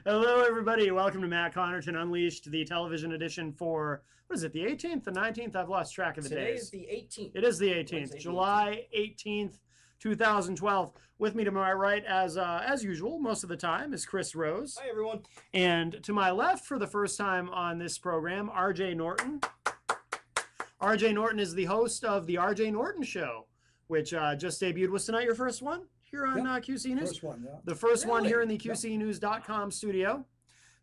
Hello, everybody. Welcome to Matt Connerton Unleashed, the television edition for, what is it, the 18th, the 19th? I've lost track of the Today days. is the 18th. It is the 18th, Wednesday, July 18th, 2012. With me to my right, as usual, most of the time, is Chris Rose. Hi, everyone. And to my left, for the first time on this program, RJ Norton. RJ Norton is the host of the RJ Norton Show, which just debuted. Was tonight your first one here on QC News? First one, yeah. The first one Really? here in the QCnews.com studio.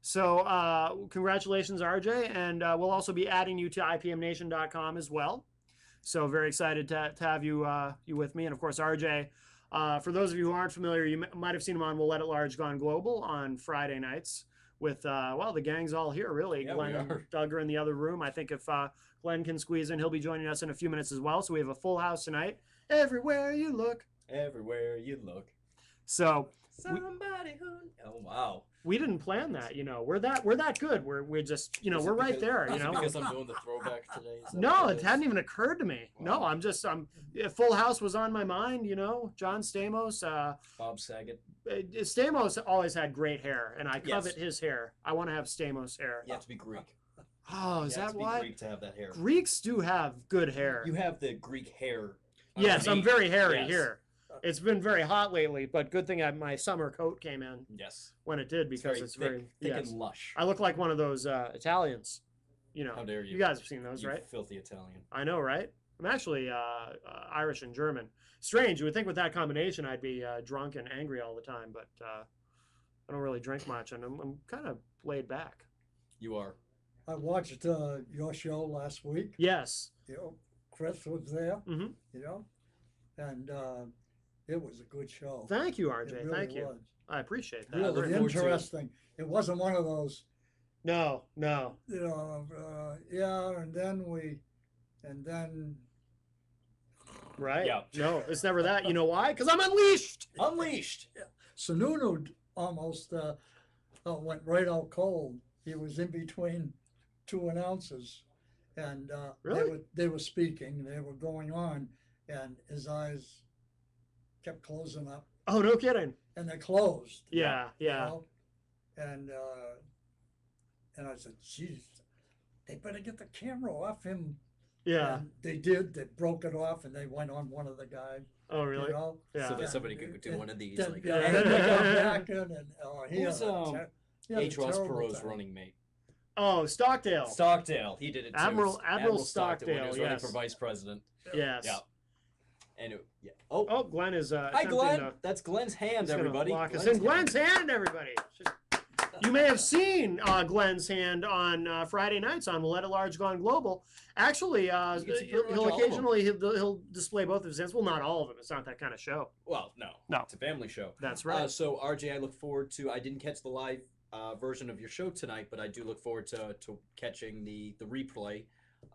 So congratulations, RJ. And we'll also be adding you to IPMNation.com as well. So very excited to have you with me. And, of course, RJ, for those of you who aren't familiar, you might have seen him on We'll Let It Large Gone Global on Friday nights with, well, the gang's all here, really. Yeah, Glenn and Doug are in the other room. I think if Glenn can squeeze in, he'll be joining us in a few minutes as well. So we have a full house tonight. Everywhere you look. Everywhere you look. So Somebody who... Oh, wow. we didn't plan that, We're that good. We're just, we're right there, Is it because I'm doing the throwback today? Is that No, what it hadn't even occurred to me. Wow. No, Full House was on my mind, John Stamos. Bob Saget. Stamos always had great hair, and I covet Yes. his hair. I want to have Stamos hair. You have to be Greek. Oh, is You have that to be why? Greek to have that hair. Greeks do have good hair. You have the Greek hair. Yes, I'm very hairy Yes. here. It's been very hot lately, but good thing my summer coat came in Yes. when it did because it's very thick yes. and lush. I look like one of those Italians. How dare you? You guys have seen those, You right? filthy Italian. I know, right? I'm actually Irish and German. Strange. You would think with that combination I'd be drunk and angry all the time, but I don't really drink much, and I'm kind of laid back. You are. I watched your show last week. Yes. Chris was there. Mm-hmm. And it was a good show. Thank you, It RJ. really Thank you. was. I appreciate that. Really forward to it. interesting. It wasn't one of those, No. and then Right? Yeah. No, it's never that. You know why? Because I'm unleashed. Unleashed. Sununu almost went right out cold. He was in between two announcers, and Really? they were speaking. They were going on, and his eyes kept closing up, Oh, no kidding. and they closed. Yeah. you know? And I said, "Geez, they better get the camera off him." Yeah. And they did. They broke it off, and they went on one of the guys. Oh, really? Yeah. So that somebody could do one of these. Then, Like, yeah, they got back in, and he Who's, had a he had a H. Ross terrible Perot's time. running mate. Oh, Stockdale. Stockdale. He did it too. Admiral when Stockdale, he was running yes. for vice president. Yes. Yeah. And Oh, Oh, Glenn is hi, attempting Glenn. to- That's Glenn's hand, he's gonna everybody. lock us in. Glenn's hand, everybody. You may have seen Glenn's hand on Friday nights on We'll Let It Large Gone Global. Actually, can see pretty much all he'll of them. occasionally he'll display both of his hands. Well, not all of them. It's not that kind of show. Well, no. No. It's a family show. That's right. So, RJ, I look forward to... I didn't catch the live version of your show tonight, but I do look forward to catching the replay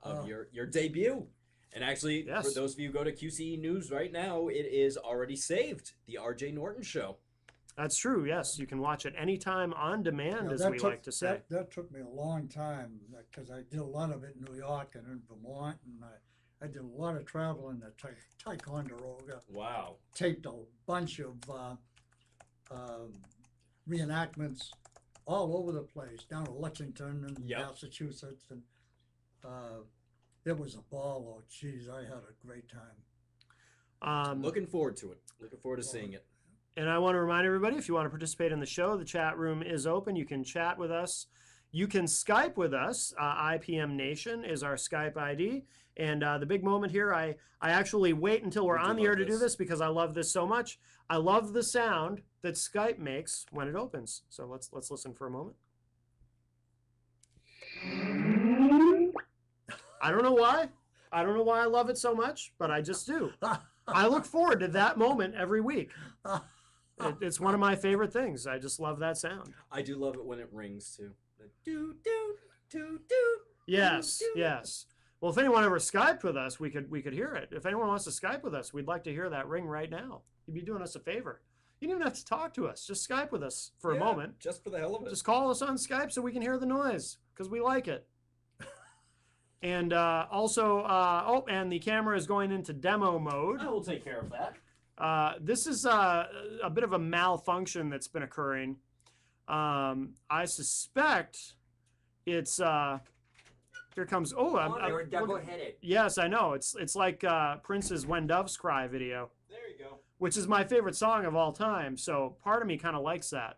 of your debut. And actually, Yes. for those of you who go to QCE News right now, it is already saved. The RJ Norton Show. That's true. Yes, you can watch it anytime on demand, Yeah, as that we took- like to say. That took me a long time because I did a lot of it in New York and in Vermont, and I did a lot of traveling to Ticonderoga. Wow. Taped a bunch of reenactments all over the place, down to Lexington and Yep. Massachusetts, and it was a ball. Oh, geez, I had a great time. Looking forward to it. Looking forward to seeing it. And I want to remind everybody, if you want to participate in the show, the chat room is open. You can chat with us. You can Skype with us. IPM Nation is our Skype ID. And the big moment here, I actually wait until we're We do on the air love to do this. this because I love this so much. I love the sound that Skype makes when it opens. So let's listen for a moment. I don't know why. I don't know why I love it so much, but I just do. I look forward to that moment every week. It's one of my favorite things. I just love that sound. I do love it when it rings, too. The do. Yes, yes. Well, if anyone ever Skyped with us, we could hear it. If anyone wants to Skype with us, we'd like to hear that ring right now. You'd be doing us a favor. You don't even have to talk to us. Just Skype with us for a moment. Just for the hell of it. Just call us on Skype so we can hear the noise because we like it. And also, and the camera is going into demo mode. I will take care of that. This is a bit of a malfunction that's been occurring. I suspect it's here comes You're double-headed. yes, I know. It's like Prince's When Doves Cry video, There you go. which is my favorite song of all time. So part of me kind of likes that.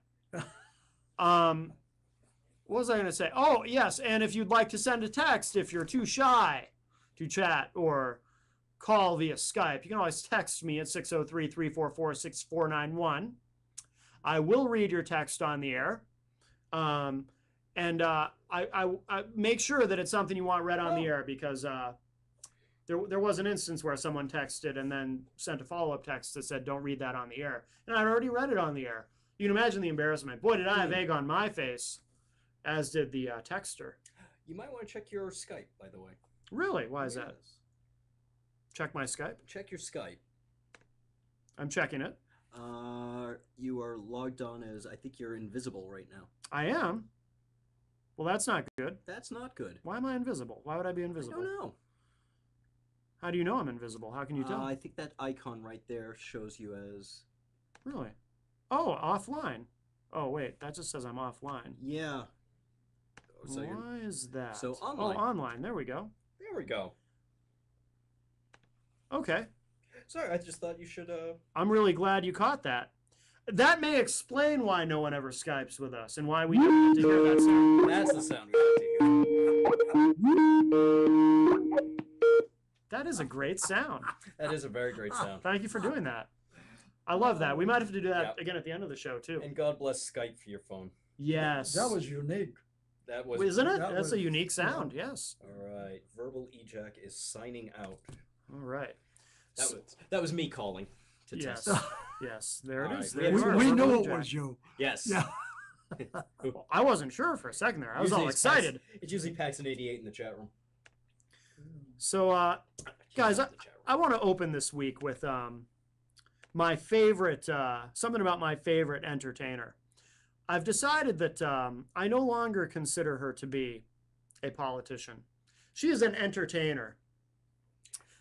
What was I going to say? Oh, yes. And if you'd like to send a text, if you're too shy to chat or call via Skype, you can always text me at 603-344-6491. I will read your text on the air. And I make sure that it's something you want read on the air, because there was an instance where someone texted and then sent a follow-up text that said, don't read that on the air. And I'd already read it on the air. You can imagine the embarrassment. Boy, did I have egg on my face, as did the texter. You might want to check your Skype, by the way. Really? Why is that? Yes. Check my Skype. Check your Skype. I'm checking it. You are logged on as, I think you're invisible right now. I am. Well, that's not good. That's not good. Why am I invisible? Why would I be I invisible? don't know. How do you know I'm invisible? How can you tell? I think that icon right there shows you as. Really? Oh, offline. Oh, wait. That just says I'm offline. Yeah. So you're. Why is that? So online. Oh, online. There we go. There we go. Okay. Sorry, I just thought you should. I'm really glad you caught that. That may explain why no one ever Skypes with us and why we don't get to hear that sound. That's the sound we like to hear. That is a great sound. That is a very great sound. Thank you for doing that. I love that. We might have to do that Yep. again at the end of the show, too. And God bless Skype for your phone. Yes. That was unique. That was. Isn't it? that That's a was- unique sound, yes. All right. Verbal ejac is signing out. All right. That was me calling to Yes. test. Yes, there All it is. right. There We, you are, we Verbal knew it Jack. was you. Yes. Yeah. Well, I wasn't sure for a second there. I was all Usually it's excited. It's usually Paxton 88 in the chat room. So, guys, I want to open this week with my favorite, something about my favorite entertainer. I've decided that I no longer consider her to be a politician. She is an entertainer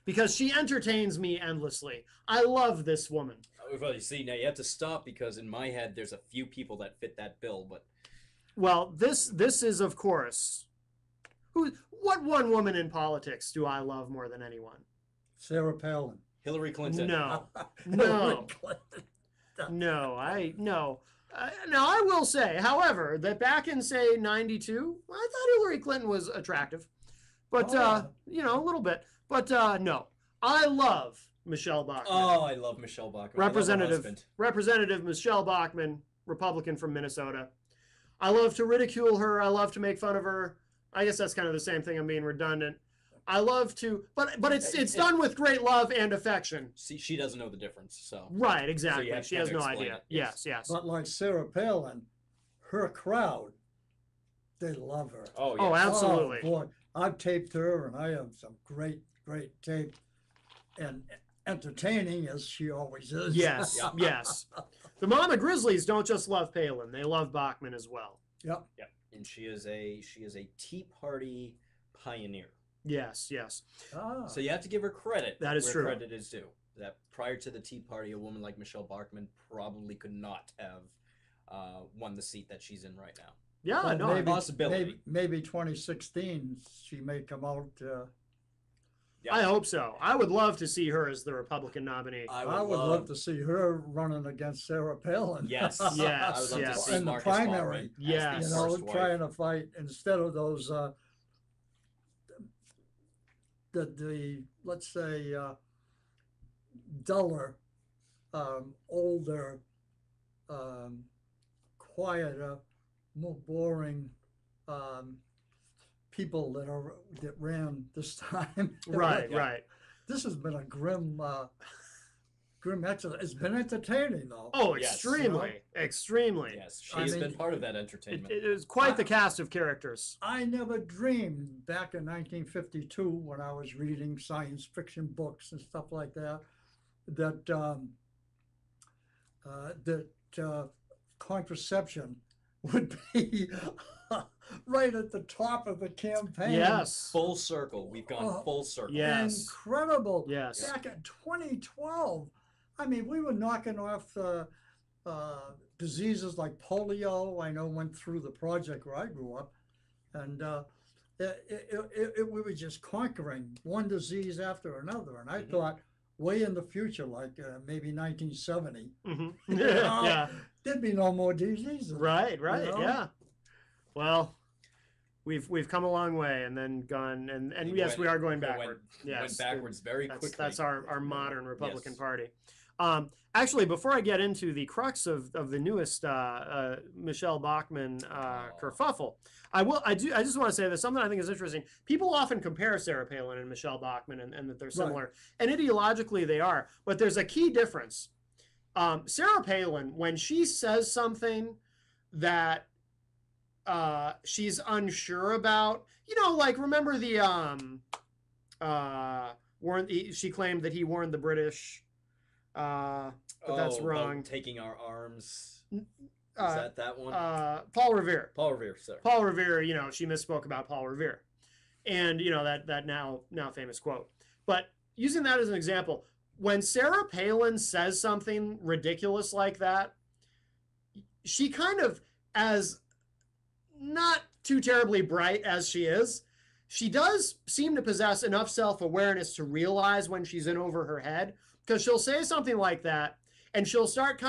because she entertains me endlessly. I love this woman. Well, you see, now you have to stop because in my head there's a few people that fit that bill, but Well, this is, of course, what one woman in politics do I love more than anyone? Sarah Palin. Hillary Clinton. No, Hillary no, Clinton. no. Now I will say, however, that back in say '92, I thought Hillary Clinton was attractive, but Oh. a little bit. But no, I love Michelle Bachmann. Oh, I love Michelle Bachmann. I love her husband. Representative Michelle Bachmann, Republican from Minnesota. I love to ridicule her. I love to make fun of her. I guess that's kind of the same thing. I'm being redundant. I love to, but it's done with great love and affection. See, she doesn't know the difference, so. Right, exactly. have She to has no explain idea. it, yes. Yes. But like Sarah Palin, her crowd, they love her. Oh, yeah. Oh, absolutely. Oh, boy, I've taped her, and I have some great tape, and entertaining as she always is. Yes, Yeah. yes. The Mama Grizzlies don't just love Palin; they love Bachmann as well. Yep. And she is a Tea Party pioneer. Yes. Ah. So you have to give her credit. That is where true. Credit is due. That prior to the Tea Party, a woman like Michelle Bachmann probably could not have won the seat that she's in right now. Yeah, But no, maybe, possibility. Maybe 2016 she may come out. Yeah. I hope so. I would love to see her as the Republican nominee. I would love to see her running against Sarah Palin. Yes. Yes, I would love yes. to see In the Marcus primary, Bachmann as the Yes. You know, first wife. trying to fight instead of those the let's say duller, older, quieter, more boring people that ran this time. Right, Yeah. right. This has been a grim exercise. It's been entertaining though. Oh, Yes. extremely, extremely. Yes, I she's mean, been part of that It, entertainment. it is quite the cast of characters. I never dreamed back in 1952 when I was reading science fiction books and stuff like that, that contraception would be right at the top of the campaign. Yes. Full circle. We've gone Oh, full circle. Yes. Incredible. Yes. Back in 2012, I mean, we were knocking off the diseases like polio, I know went through the project where I grew up, and we were just conquering one disease after another. And I thought, way in the future, like maybe 1970, Mhm. you know, Yeah. there'd be no more diseases. Right. you Right. know? Yeah. Well, we've come a long way, and then gone, and We yes, went- we are going we backward. Went Yes, backwards very that's quickly. that's our modern Republican Yes. Party. Actually, before I get into the crux of the newest Michelle Bachmann kerfuffle, I just want to say there's something I think is interesting. People often compare Sarah Palin and Michelle Bachmann, and that they're similar, and ideologically they are, but there's a key difference. Sarah Palin, when she says something that she's unsure about, like remember the she claimed that he warned the British, but that's about wrong. Taking our arms. Is Uh, that one? Paul Revere. Paul Revere, sorry. Paul Revere, she misspoke about Paul Revere, and that now famous quote. But using that as an example, when Sarah Palin says something ridiculous like that, she kind of, as not too terribly bright as she is, she does seem to possess enough self-awareness to realize when she's in over her head, because she'll say something like that and she'll start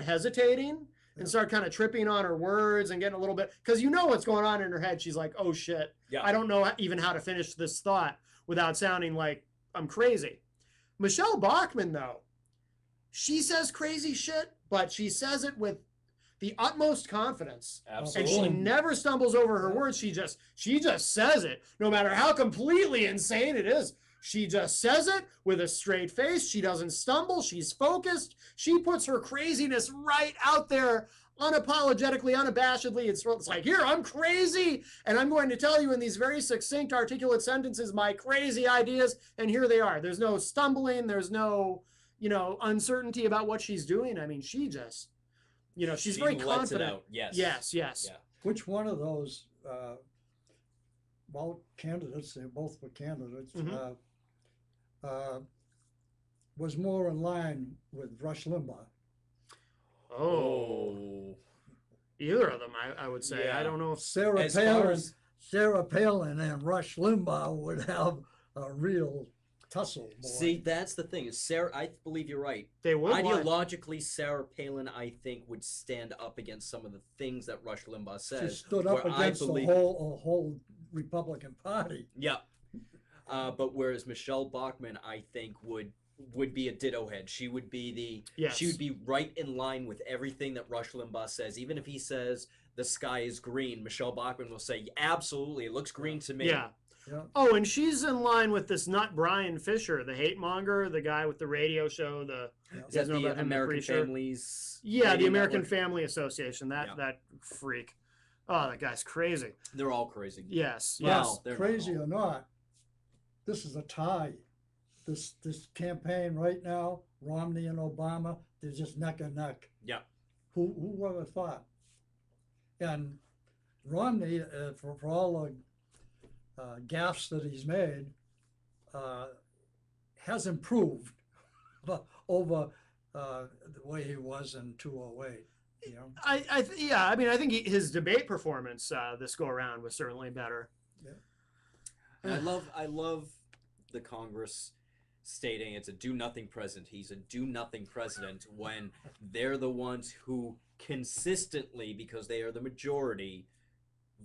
hesitating and start kind of tripping on her words and getting a little bit, because what's going on in her head. She's like, oh shit, Yeah. I don't know even how to finish this thought without sounding like I'm crazy. Michelle Bachmann, though, she says crazy shit, but she says it with the utmost confidence. Absolutely. And she never stumbles over her words. She just says it, no matter how completely insane it is. She just says it with a straight face. She doesn't stumble. She's focused. She puts her craziness right out there, unapologetically, unabashedly. It's like, here, I'm crazy, and I'm going to tell you in these very succinct, articulate sentences my crazy ideas, and here they are. There's no stumbling. There's no, uncertainty about what she's doing. I mean, she just, she's very lets confident. It out. Yes. Yes. Yeah. Which one of those, candidates, they both were candidates, was more in line with Rush Limbaugh? Oh, either of them, I would say. Yeah. I don't know if Sarah As far Palin, as- Sarah Palin and Rush Limbaugh would have a real tussle. Boy. See, that's the thing. Is Sarah? I believe you're right. they would. Ideologically, Sarah Palin, I think, would stand up against some of the things that Rush Limbaugh she says. stood up where I against believe- the whole Republican Party. Yeah. But whereas Michelle Bachmann, I think, would be a ditto head. She would be Yes. she would be right in line with everything that Rush Limbaugh says. Even if he says the sky is green, Michelle Bachmann will say, absolutely, it looks green to me. Yeah. Yeah. Oh, and she's in line with this nut Brian Fisher, the hate monger, the guy with the radio show. Is You that guys know the about him, American Preacher? Families? Yeah, the Radio American Network? Family Association. That freak. Oh, that guy's crazy. They're all crazy. Yes. Well, Yes. they're not Crazy all. or not, this is a tie. This campaign right now, Romney and Obama, they're just neck and neck. Yeah. Who ever thought? And Romney, for all the gaffes that he's made, has improved over the way he was in 2008. You know, I mean, I think his debate performance this go around was certainly better. And I love the Congress stating it's a do-nothing president. He's a do-nothing president when they're the ones who consistently, because they are the majority,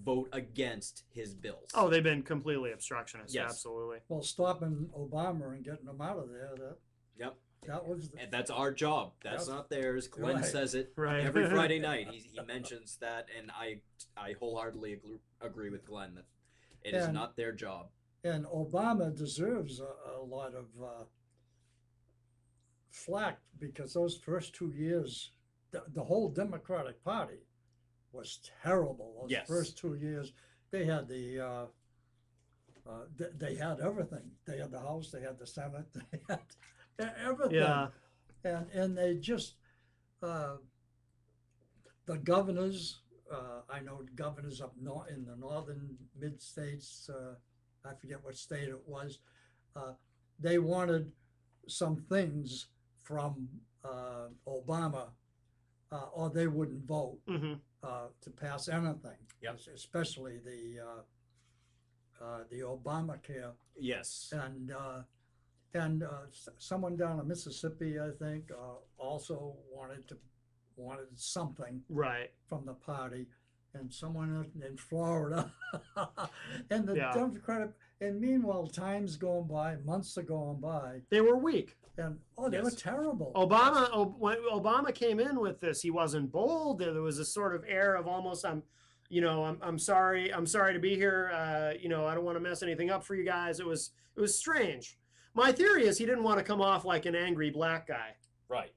vote against his bills. Oh, they've been completely obstructionist. Yes. Absolutely. well, stopping Obama and getting him out of there, Yep. that was And that's our job. That's Yep. not theirs. Glenn Right. says it Right. every Friday night. He mentions that, and I wholeheartedly agree with Glenn that it is And- not their job. And Obama deserves a lot of flack because those first 2 years, the whole Democratic Party was terrible. Those Yes. first 2 years, they had they had everything. They had the House, they had the Senate, they had everything. Yeah. And they just the governors. I know governors up in the northern mid states. I forget what state it was. They wanted some things from Obama or they wouldn't vote Hmm. to pass anything. Yep. Especially the Obamacare, Yes. and someone down in Mississippi, I think, also wanted something Right. from the party, and someone in Florida, and the Yeah. Democratic. And meanwhile, time's going by, months are going by, They were weak. and they were Yes. terrible. When Obama came in with this, he wasn't bold. There was a sort of air of almost, I'm sorry to be here. I don't want to mess anything up for you guys. It was strange. My theory is he didn't want to come off like an angry black guy. Right.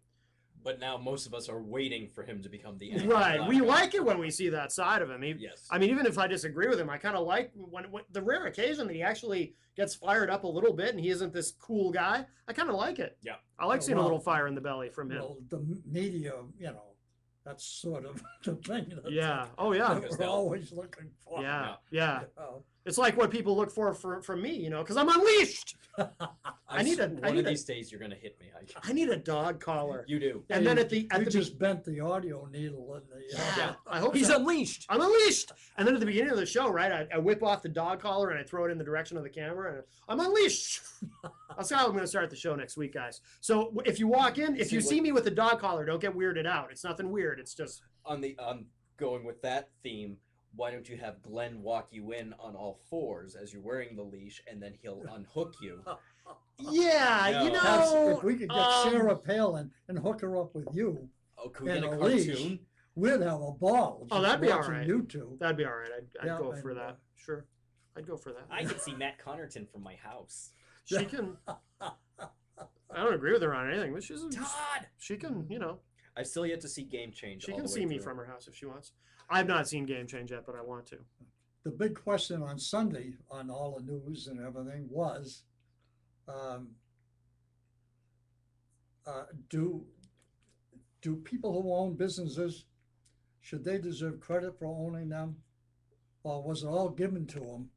But now most of us are waiting for him to become the angry Right. black We guy. like it when we see that side of him. Yes. I mean, even if I disagree with him, I kind of like when the rare occasion that he actually gets fired up a little bit and he isn't this cool guy. I kind of like it. Yeah. I like Oh, seeing a well, little fire in the belly from him. Well, the media, that's sort of the thing. Yeah. Oh, yeah. That Because we're they'll- always looking for. Yeah. Yeah. You know. It's like what people look for from me, because I'm unleashed. I need a- One I of need a- these days you're gonna hit me. I need a dog collar. You do. And then at the you be- just bent the audio needle in the. Yeah, I hope He's so. unleashed. I'm unleashed. And then at the beginning of the show, right, I whip off the dog collar and I throw it in the direction of the camera, and I'm unleashed. That's how I'm going to start the show next week, guys. So if you walk in, if See you what- see me with the dog collar, don't get weirded out. It's nothing weird. It's just On going with that theme, why don't you have Glenn walk you in on all fours as you're wearing the leash, and then he'll unhook you? yeah, No. you That's, know. if we could get Sarah Palin and hook her up with you, Oh, can we get and a a leash, cartoon? we'd have a ball. Oh, just that'd be all watching right. You two. That'd be all right. I'd Yeah, go and, for that. Sure, I'd go for that. I can see Matt Connerton from my house. She can. I don't agree with her on anything, but Todd! she can. I've still yet to see Game Change. She all can the way see me through. from her house if she wants. I've not seen Game Change yet, but I want to. The big question on Sunday on all the news and everything was, do people who own businesses, should they deserve credit for owning them, or was it all given to them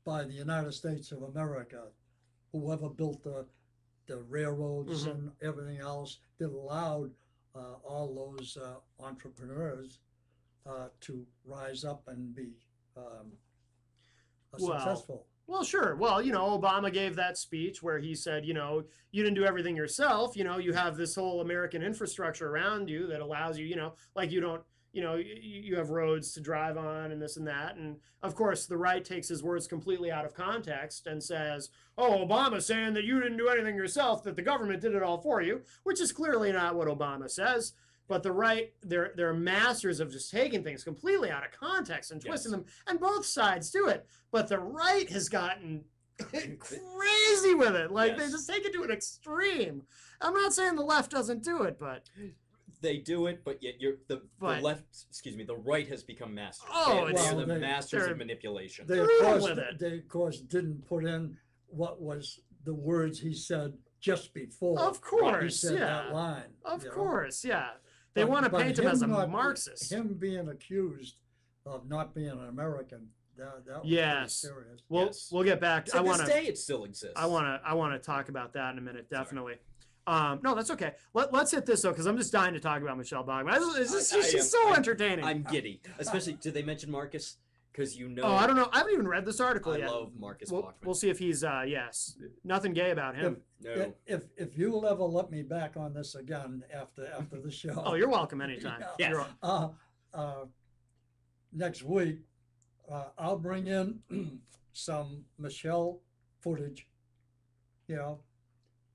by the United States of America, whoever built the railroads Mhm. and everything else that allowed all those entrepreneurs to rise up and be Well, successful. Well, sure. Well, Obama gave that speech where he said, you didn't do everything yourself. You have this whole American infrastructure around you that allows you, like you don't, you have roads to drive on and this and that. And of course, the right takes his words completely out of context and says, oh, Obama's saying that you didn't do anything yourself, that the government did it all for you, which is clearly not what Obama says. But the right, they're masters of just taking things completely out of context and twisting them, and both sides do it. But the right has gotten crazy with it. Like they just take it to an extreme. I'm not saying the left doesn't do it, but They do it, but yet the left, the right has become masters. Oh, they're well, the masters they're- of manipulation. They of, Brutal course, with it. they of course didn't put in what was the words he said just before. Of he course, said yeah. that line. Of you know. course, yeah. They But- want to but paint him as a not- Marxist. Him being accused of not being an American, that was Yes. pretty serious. We'll get back. To I want this to. day, it still exists. I want to talk about that in a minute, definitely. No, that's okay. Let's hit this though, because I'm just dying to talk about Michelle Bachmann. She's so entertaining. I'm giddy. Especially, did they mention Marcus? Because Oh, I don't know. I haven't even read this article I yet. love Marcus We'll Bachmann. see if he's yes, nothing gay about him. No. If you will ever let me back on this again after the show. Oh, you're welcome anytime. Yeah. You're- Next week, I'll bring in some Michelle footage.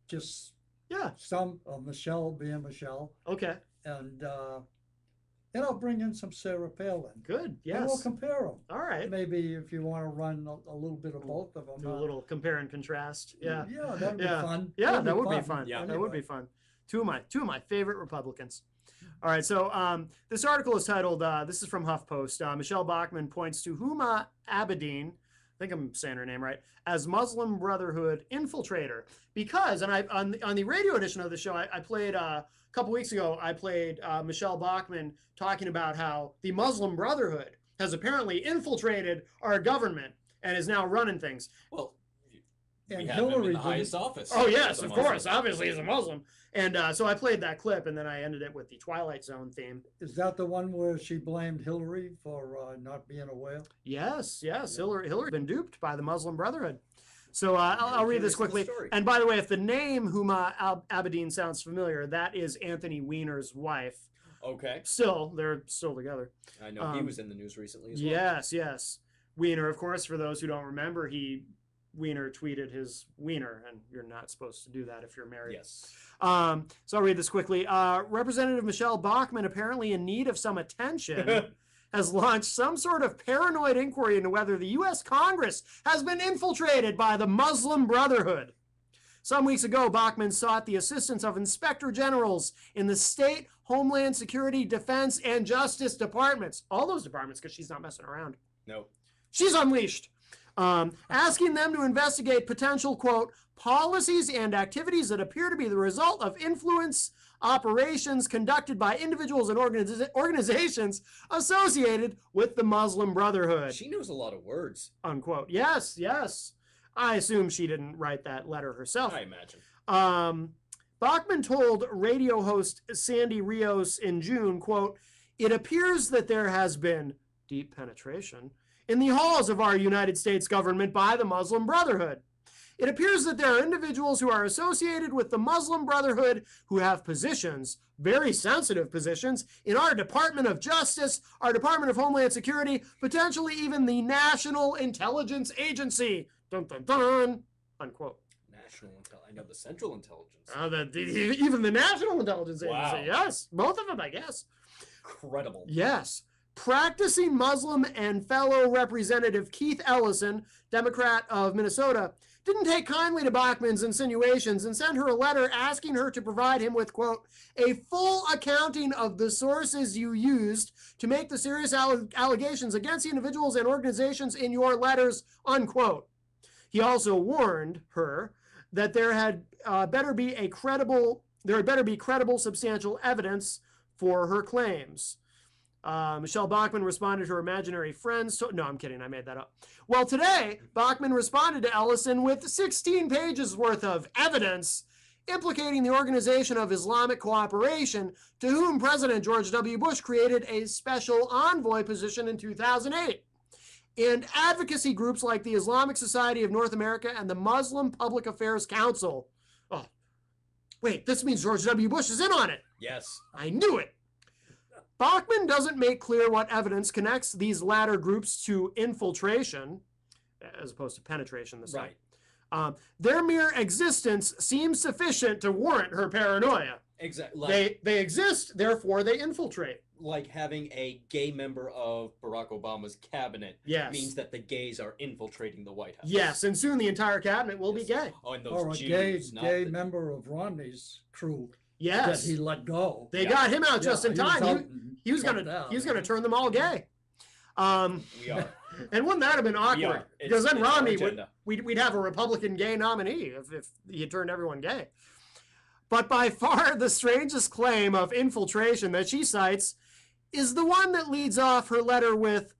Just yeah. some of Michelle being Michelle, Okay. and I'll bring in some Sarah Palin. Good. And Yes. we'll compare them. All right. Maybe if you want to run a little bit of both of them. Do a little compare and contrast. Yeah. Yeah, that'd be Yeah. fun. Yeah, That'd that would be fun. Yeah. That would be fun. Two of my favorite Republicans. All right, so this article is titled, this is from HuffPost, Michelle Bachmann points to Huma Abedin, I think I'm saying her name right, as Muslim Brotherhood infiltrator. Because, and on the radio edition of the show, I played, a couple weeks ago, I played Michelle Bachmann talking about how the Muslim Brotherhood has apparently infiltrated our government and is now running things. Well, We And have him in Hillary the didn't- highest office. Oh yes, as a of Muslim. course. Obviously, he's a Muslim. And so I played that clip, and then I ended it with the Twilight Zone theme. Is that the one where she blamed Hillary for not being aware? Yes, yes. Hillary been duped by the Muslim Brotherhood. So I'll read this Curious of the quickly. story. And by the way, if the name Huma Abedin sounds familiar, that is Anthony Weiner's wife. Okay. They're still together. I know he Um, was in the news recently as well. Yes, yes. Weiner, of course, for those who don't remember, Weiner tweeted his wiener, and you're not supposed to do that if you're married. Yes. So I'll read this quickly. Representative Michelle Bachmann, apparently in need of some attention, has launched some sort of paranoid inquiry into whether the U.S. Congress has been infiltrated by the Muslim Brotherhood. Some weeks ago, Bachmann sought the assistance of inspector generals in the state, Homeland Security, Defense, and Justice departments. All those departments, because she's not messing around. No. She's unleashed. Asking them to investigate potential, quote, policies and activities that appear to be the result of influence operations conducted by individuals and organizations associated with the Muslim Brotherhood, She knows a lot of words, unquote. Yes, yes. I assume she didn't write that letter herself. I imagine. Bachmann told radio host Sandy Rios in June, quote, it appears that there has been deep penetration in the halls of our United States government by the Muslim Brotherhood. It appears that there are individuals who are associated with the Muslim Brotherhood who have positions, very sensitive positions, in our Department of Justice, our Department of Homeland Security, potentially even the National Intelligence Agency. Dun, dun, dun, unquote. National Intel. I know the Central Intelligence. Even the National Intelligence Agency. Wow. Yes, both of them, I guess. Incredible. Yes. Practicing Muslim and fellow Representative Keith Ellison, Democrat of Minnesota, didn't take kindly to Bachmann's insinuations and sent her a letter asking her to provide him with, quote, a full accounting of the sources you used to make the serious allegations against the individuals and organizations in your letters, unquote. He also warned her that there had better be credible, substantial evidence for her claims. Michelle Bachmann responded to her imaginary friends. No, I'm kidding. I made that up. Well, today, Bachmann responded to Ellison with 16 pages worth of evidence implicating the Organization of Islamic Cooperation, to whom President George W. Bush created a special envoy position in 2008. And advocacy groups like the Islamic Society of North America and the Muslim Public Affairs Council. Oh, wait, this means George W. Bush is in on it. Yes. I knew it. Bachmann doesn't make clear what evidence connects these latter groups to infiltration, as opposed to penetration this time. Right. Their mere existence seems sufficient to warrant her paranoia. Exactly. They exist, therefore they infiltrate. Like having a gay member of Barack Obama's cabinet Yes. means that the gays are infiltrating the White House. Yes, and soon the entire cabinet will be Yes. gay. Oh, and those Or a Jews, gay not member of Romney's crew Yes. that he let go. They Yeah. got him out just in he was time. out He, and he was fucked gonna out. he was gonna turn them all gay. we are. And wouldn't that have been We awkward? are. Because then it's our Romney would agenda. we'd have a Republican gay nominee if he had turned everyone gay. But by far the strangest claim of infiltration that she cites is the one that leads off her letter with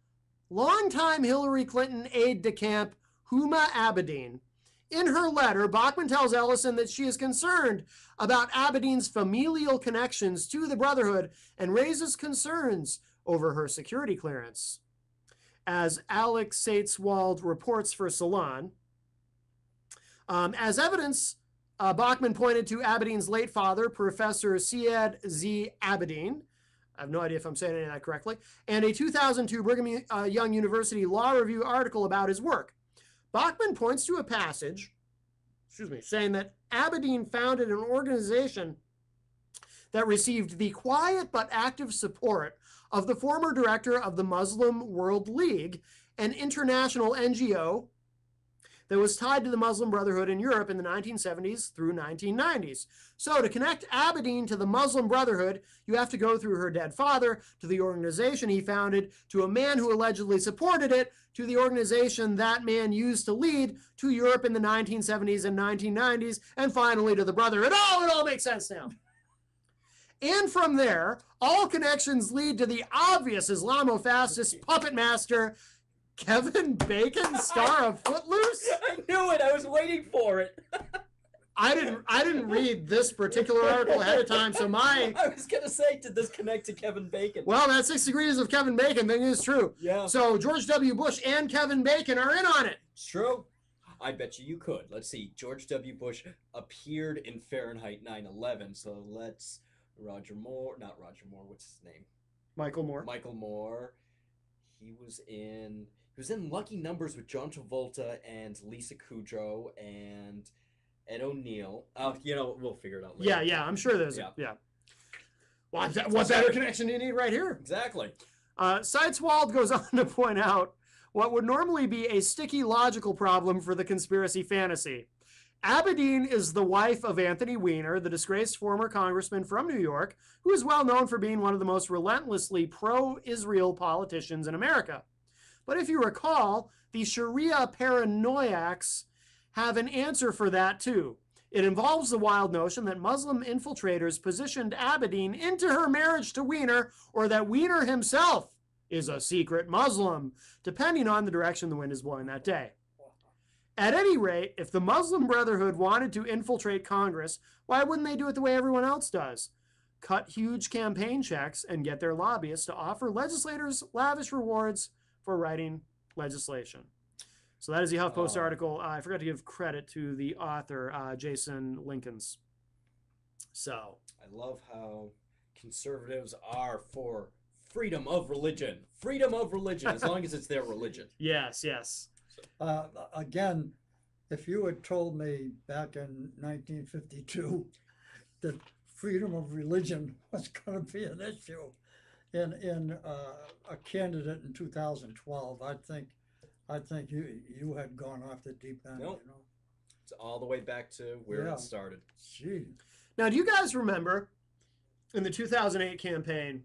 longtime Hillary Clinton aide-de-camp Huma Abedin. In her letter, Bachmann tells Ellison that she is concerned about Abedin's familial connections to the Brotherhood and raises concerns over her security clearance. As Alex Sateswald reports for Salon, as evidence, Bachmann pointed to Abedin's late father, Professor Syed Z. Abedin. I have no idea if I'm saying any of that correctly, and a 2002 Brigham Young University Law Review article about his work. Bachmann points to a passage, saying that Abedin founded an organization that received the quiet but active support of the former director of the Muslim World League, an international NGO that was tied to the Muslim Brotherhood in Europe in the 1970s through 1990s. So to connect Abedin to the Muslim Brotherhood, you have to go through her dead father, to the organization he founded, to a man who allegedly supported it, to the organization that man used to lead, to Europe in the 1970s and 1990s, and finally to the Brotherhood. Oh, it all makes sense now. And from there, all connections lead to the obvious Islamofascist puppet master, Kevin Bacon, star of Footloose? I knew it. I was waiting for it. I didn't read this particular article ahead of time, so my I was gonna say, did this connect to Kevin Bacon? well, that 6 degrees of Kevin Bacon thing is true. Yeah, So George W. Bush and Kevin Bacon are in on it. it's true. I bet you could. Let's see. George W. Bush appeared in Fahrenheit 9/11. So let's not Roger Moore. What's his name? Michael Moore. Michael Moore. He was in Lucky Numbers with John Travolta and Lisa Kudrow and Ed O'Neill. We'll figure it out later. Yeah, I'm sure there's Yeah. Well, what better connection do you need right here? Exactly. Seitzwald goes on to point out what would normally be a sticky logical problem for the conspiracy fantasy. Abedin is the wife of Anthony Weiner, the disgraced former congressman from New York, who is well known for being one of the most relentlessly pro-Israel politicians in America. But if you recall, the Sharia paranoiacs have an answer for that too. It involves the wild notion that Muslim infiltrators positioned Abedin into her marriage to Weiner, or that Weiner himself is a secret Muslim, depending on the direction the wind is blowing that day. At any rate, if the Muslim Brotherhood wanted to infiltrate Congress, why wouldn't they do it the way everyone else does? Cut huge campaign checks and get their lobbyists to offer legislators lavish rewards for writing legislation. So that is the HuffPost article. I forgot to give credit to the author, Jason Linkins. So I love how conservatives are for freedom of religion. Freedom of religion, as long as it's their religion. yes. Again, if you had told me back in 1952 that freedom of religion was going to be an issue in a candidate in 2012, I think you had gone off the deep end. Nope. You know? It's all the way back to where Yeah. it started. Gee. Now, do you guys remember in the 2008 campaign,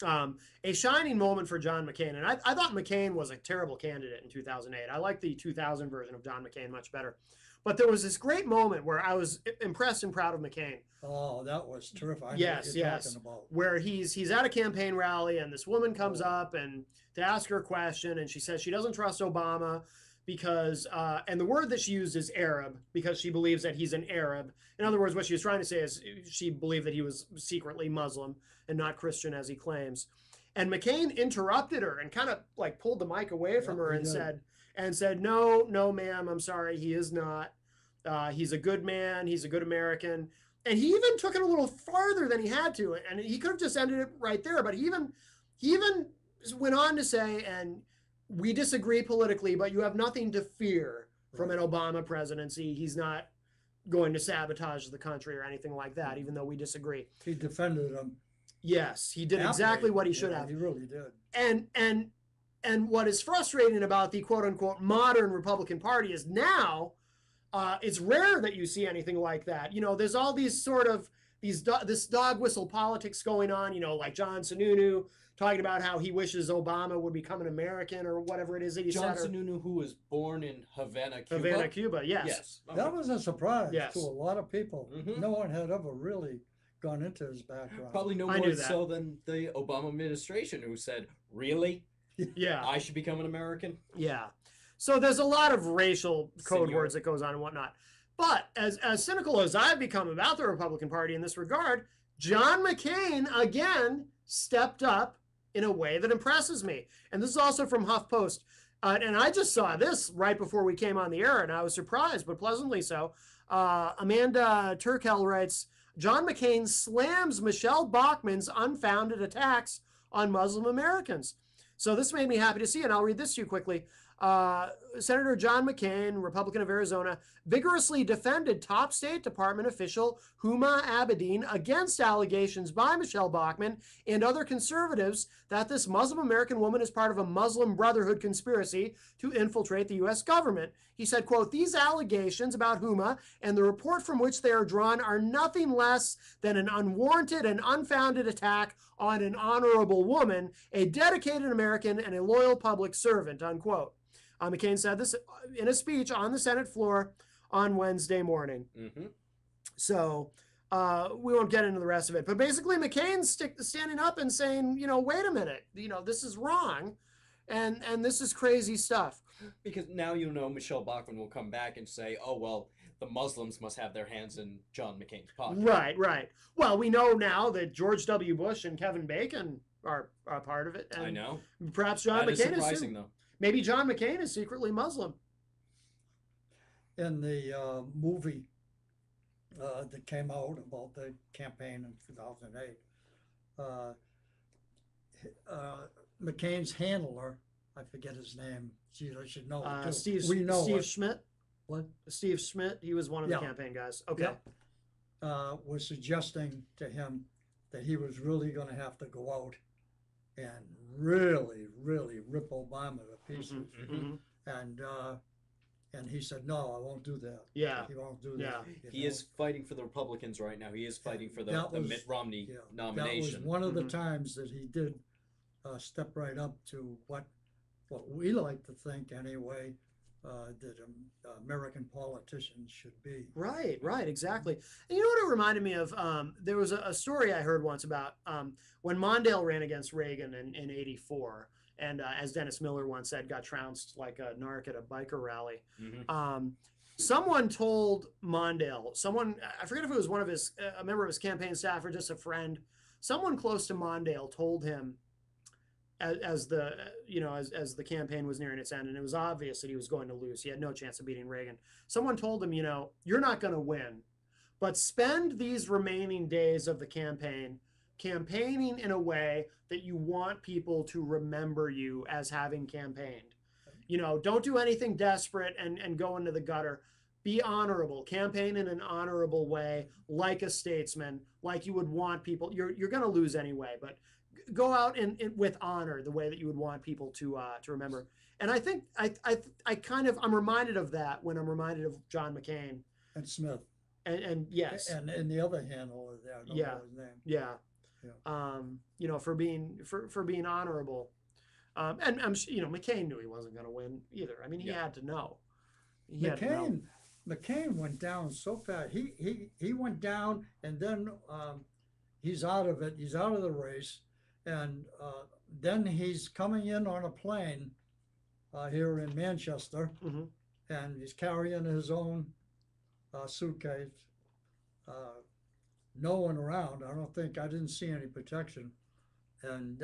a shining moment for John McCain? And I thought McCain was a terrible candidate in 2008. I like the 2000 version of John McCain much better. But there was this great moment where I was impressed and proud of McCain, Oh, that was terrific. I know Yes, what you're yes. talking about. where he's at a campaign rally and this woman comes up and to ask her a question, and she says she doesn't trust Obama because and the word that she used is Arab, because she believes that he's an Arab. In other words, what she was trying to say is she believed that he was secretly Muslim and not Christian as he claims. And McCain interrupted her and kind of like pulled the mic away from her he and did. said, no, ma'am, I'm sorry, he is not. He's a good man. He's a good American. And he even took it a little farther than he had to, and he could have just ended it right there. But he even went on to say, and we disagree politically, but you have nothing to fear from an Obama presidency. He's not going to sabotage the country or anything like that, even though we disagree. He defended him. Yes, he did aptly. exactly what he should Yeah, have. He really did. And what is frustrating about the quote unquote modern Republican Party is now it's rare that you see anything like that. You know, there's all these sort of this dog whistle politics going on. You know, like John Sununu talking about how he wishes Obama would become an American or whatever it is that he John said. Sununu, who was born in Havana, Cuba. Havana, Cuba. Yes. Yes. That was a surprise Yes. to a lot of people. Mhm. No one had ever really gone into his background. Probably no I more knew that. so than the Obama administration, who said, "Really, Yeah. I should become an American?" Yeah. So there's a lot of racial code Senor. words that goes on and whatnot. But as cynical as I've become about the Republican Party in this regard, John McCain again stepped up in a way that impresses me. And this is also from HuffPost. And I just saw this right before we came on the air, and I was surprised, but pleasantly so. Amanda Turkel writes, John McCain slams Michelle Bachmann's unfounded attacks on Muslim Americans. So this made me happy to see, and I'll read this to you quickly. Senator John McCain, Republican of Arizona, vigorously defended top State Department official Huma Abedin against allegations by Michelle Bachmann and other conservatives that this Muslim American woman is part of a Muslim Brotherhood conspiracy to infiltrate the U.S. government. He said, quote, these allegations about Huma and the report from which they are drawn are nothing less than an unwarranted and unfounded attack on an honorable woman, a dedicated American, and a loyal public servant, unquote. McCain said this in a speech on the Senate floor on Wednesday morning. Mm-hmm. So we won't get into the rest of it. But basically, McCain's standing up and saying, you know, wait a minute, you know, this is wrong. and this is crazy stuff. Because now Michelle Bachmann will come back and say, "Oh well, the Muslims must have their hands in John McCain's pocket." Right, right. Well, we know now that George W. Bush and Kevin Bacon are part of it, and I know. perhaps John That is McCain is surprising, too. though. Maybe John McCain is secretly Muslim. In the movie that came out about the campaign in 2008, McCain's handler, I forget his name. Geez, I should know it too. Steve Schmidt. What? Steve Schmidt. He was one of the Yeah. campaign guys. Okay. Was suggesting to him that he was really going to have to go out and really, really rip Obama to pieces. Mhm. And he said, "No, I won't do that. Yeah. He won't do Yeah. that." you He know? is fighting for the Republicans right now. He is fighting for the That was- Mitt Romney Yeah, nomination. That was one of the Mhm. times that he did step right up to what we like to think anyway that American politicians should be. Right, right, exactly. And you know what it reminded me of? There was a story I heard once about when Mondale ran against Reagan in '84, and as Dennis Miller once said, got trounced like a narc at a biker rally. Mhm. Someone told Mondale, I forget if it was one of a member of his campaign staff or just a friend, someone close to Mondale told him as the campaign was nearing its end, and it was obvious that he was going to lose. He had no chance of beating Reagan. Someone told him, you're not going to win, but spend these remaining days of the campaign campaigning in a way that you want people to remember you as having campaigned. Don't do anything desperate and go into the gutter. Be honorable. Campaign in an honorable way, like a statesman, like you would want people. You're going to lose anyway, but go out with honor, the way that you would want people to remember. And I think I'm reminded of that when I'm reminded of John McCain And Smith. and yes, And the other handler there, I don't Yeah. know his name. yeah, for being honorable. And McCain knew he wasn't going to win either. I mean, he Yeah. had to know. He had to know. McCain went down so fast. He went down, and then he's out of it. He's out of the race, and then he's coming in on a plane here in Manchester, Mhm. and he's carrying his own suitcase. No one around. I didn't see any protection, and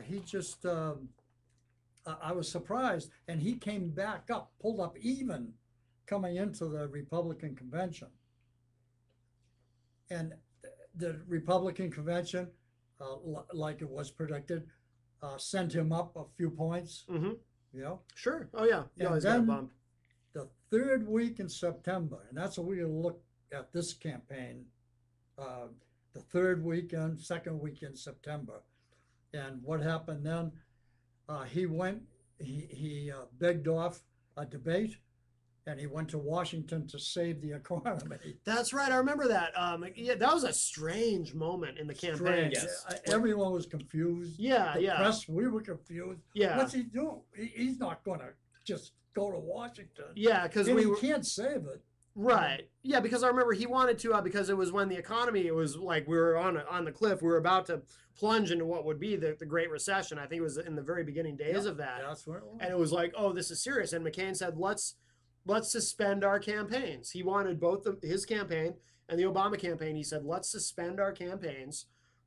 he just. I was surprised, and he came back up, pulled up even coming into the Republican convention. And the Republican convention, like it was predicted, sent him up a few points, Mhm. you know. Sure. Oh yeah. You And always got a then- bump. The third week in September, and that's what we look at this campaign, the third weekend, second week in September. And what happened then? He begged off a debate, and he went to Washington to save the economy. That's right. I remember that. Yeah, that was a strange moment in the campaign. Strange. Yes. Everyone was confused. Yeah, The yeah, press, we were confused. yeah, What's he doing? He's not going to just go to Washington. yeah. Because And we he were can't save it. right. Yeah, because I remember he wanted to because it was when the economy, it was like we were on the cliff. We were about to plunge into what would be the Great Recession. I think it was in the very beginning days of that. That's what it was. And it was like, oh, this is serious. And McCain said, let's suspend our campaigns. He wanted both his campaign and the Obama campaign. He said, let's suspend our campaigns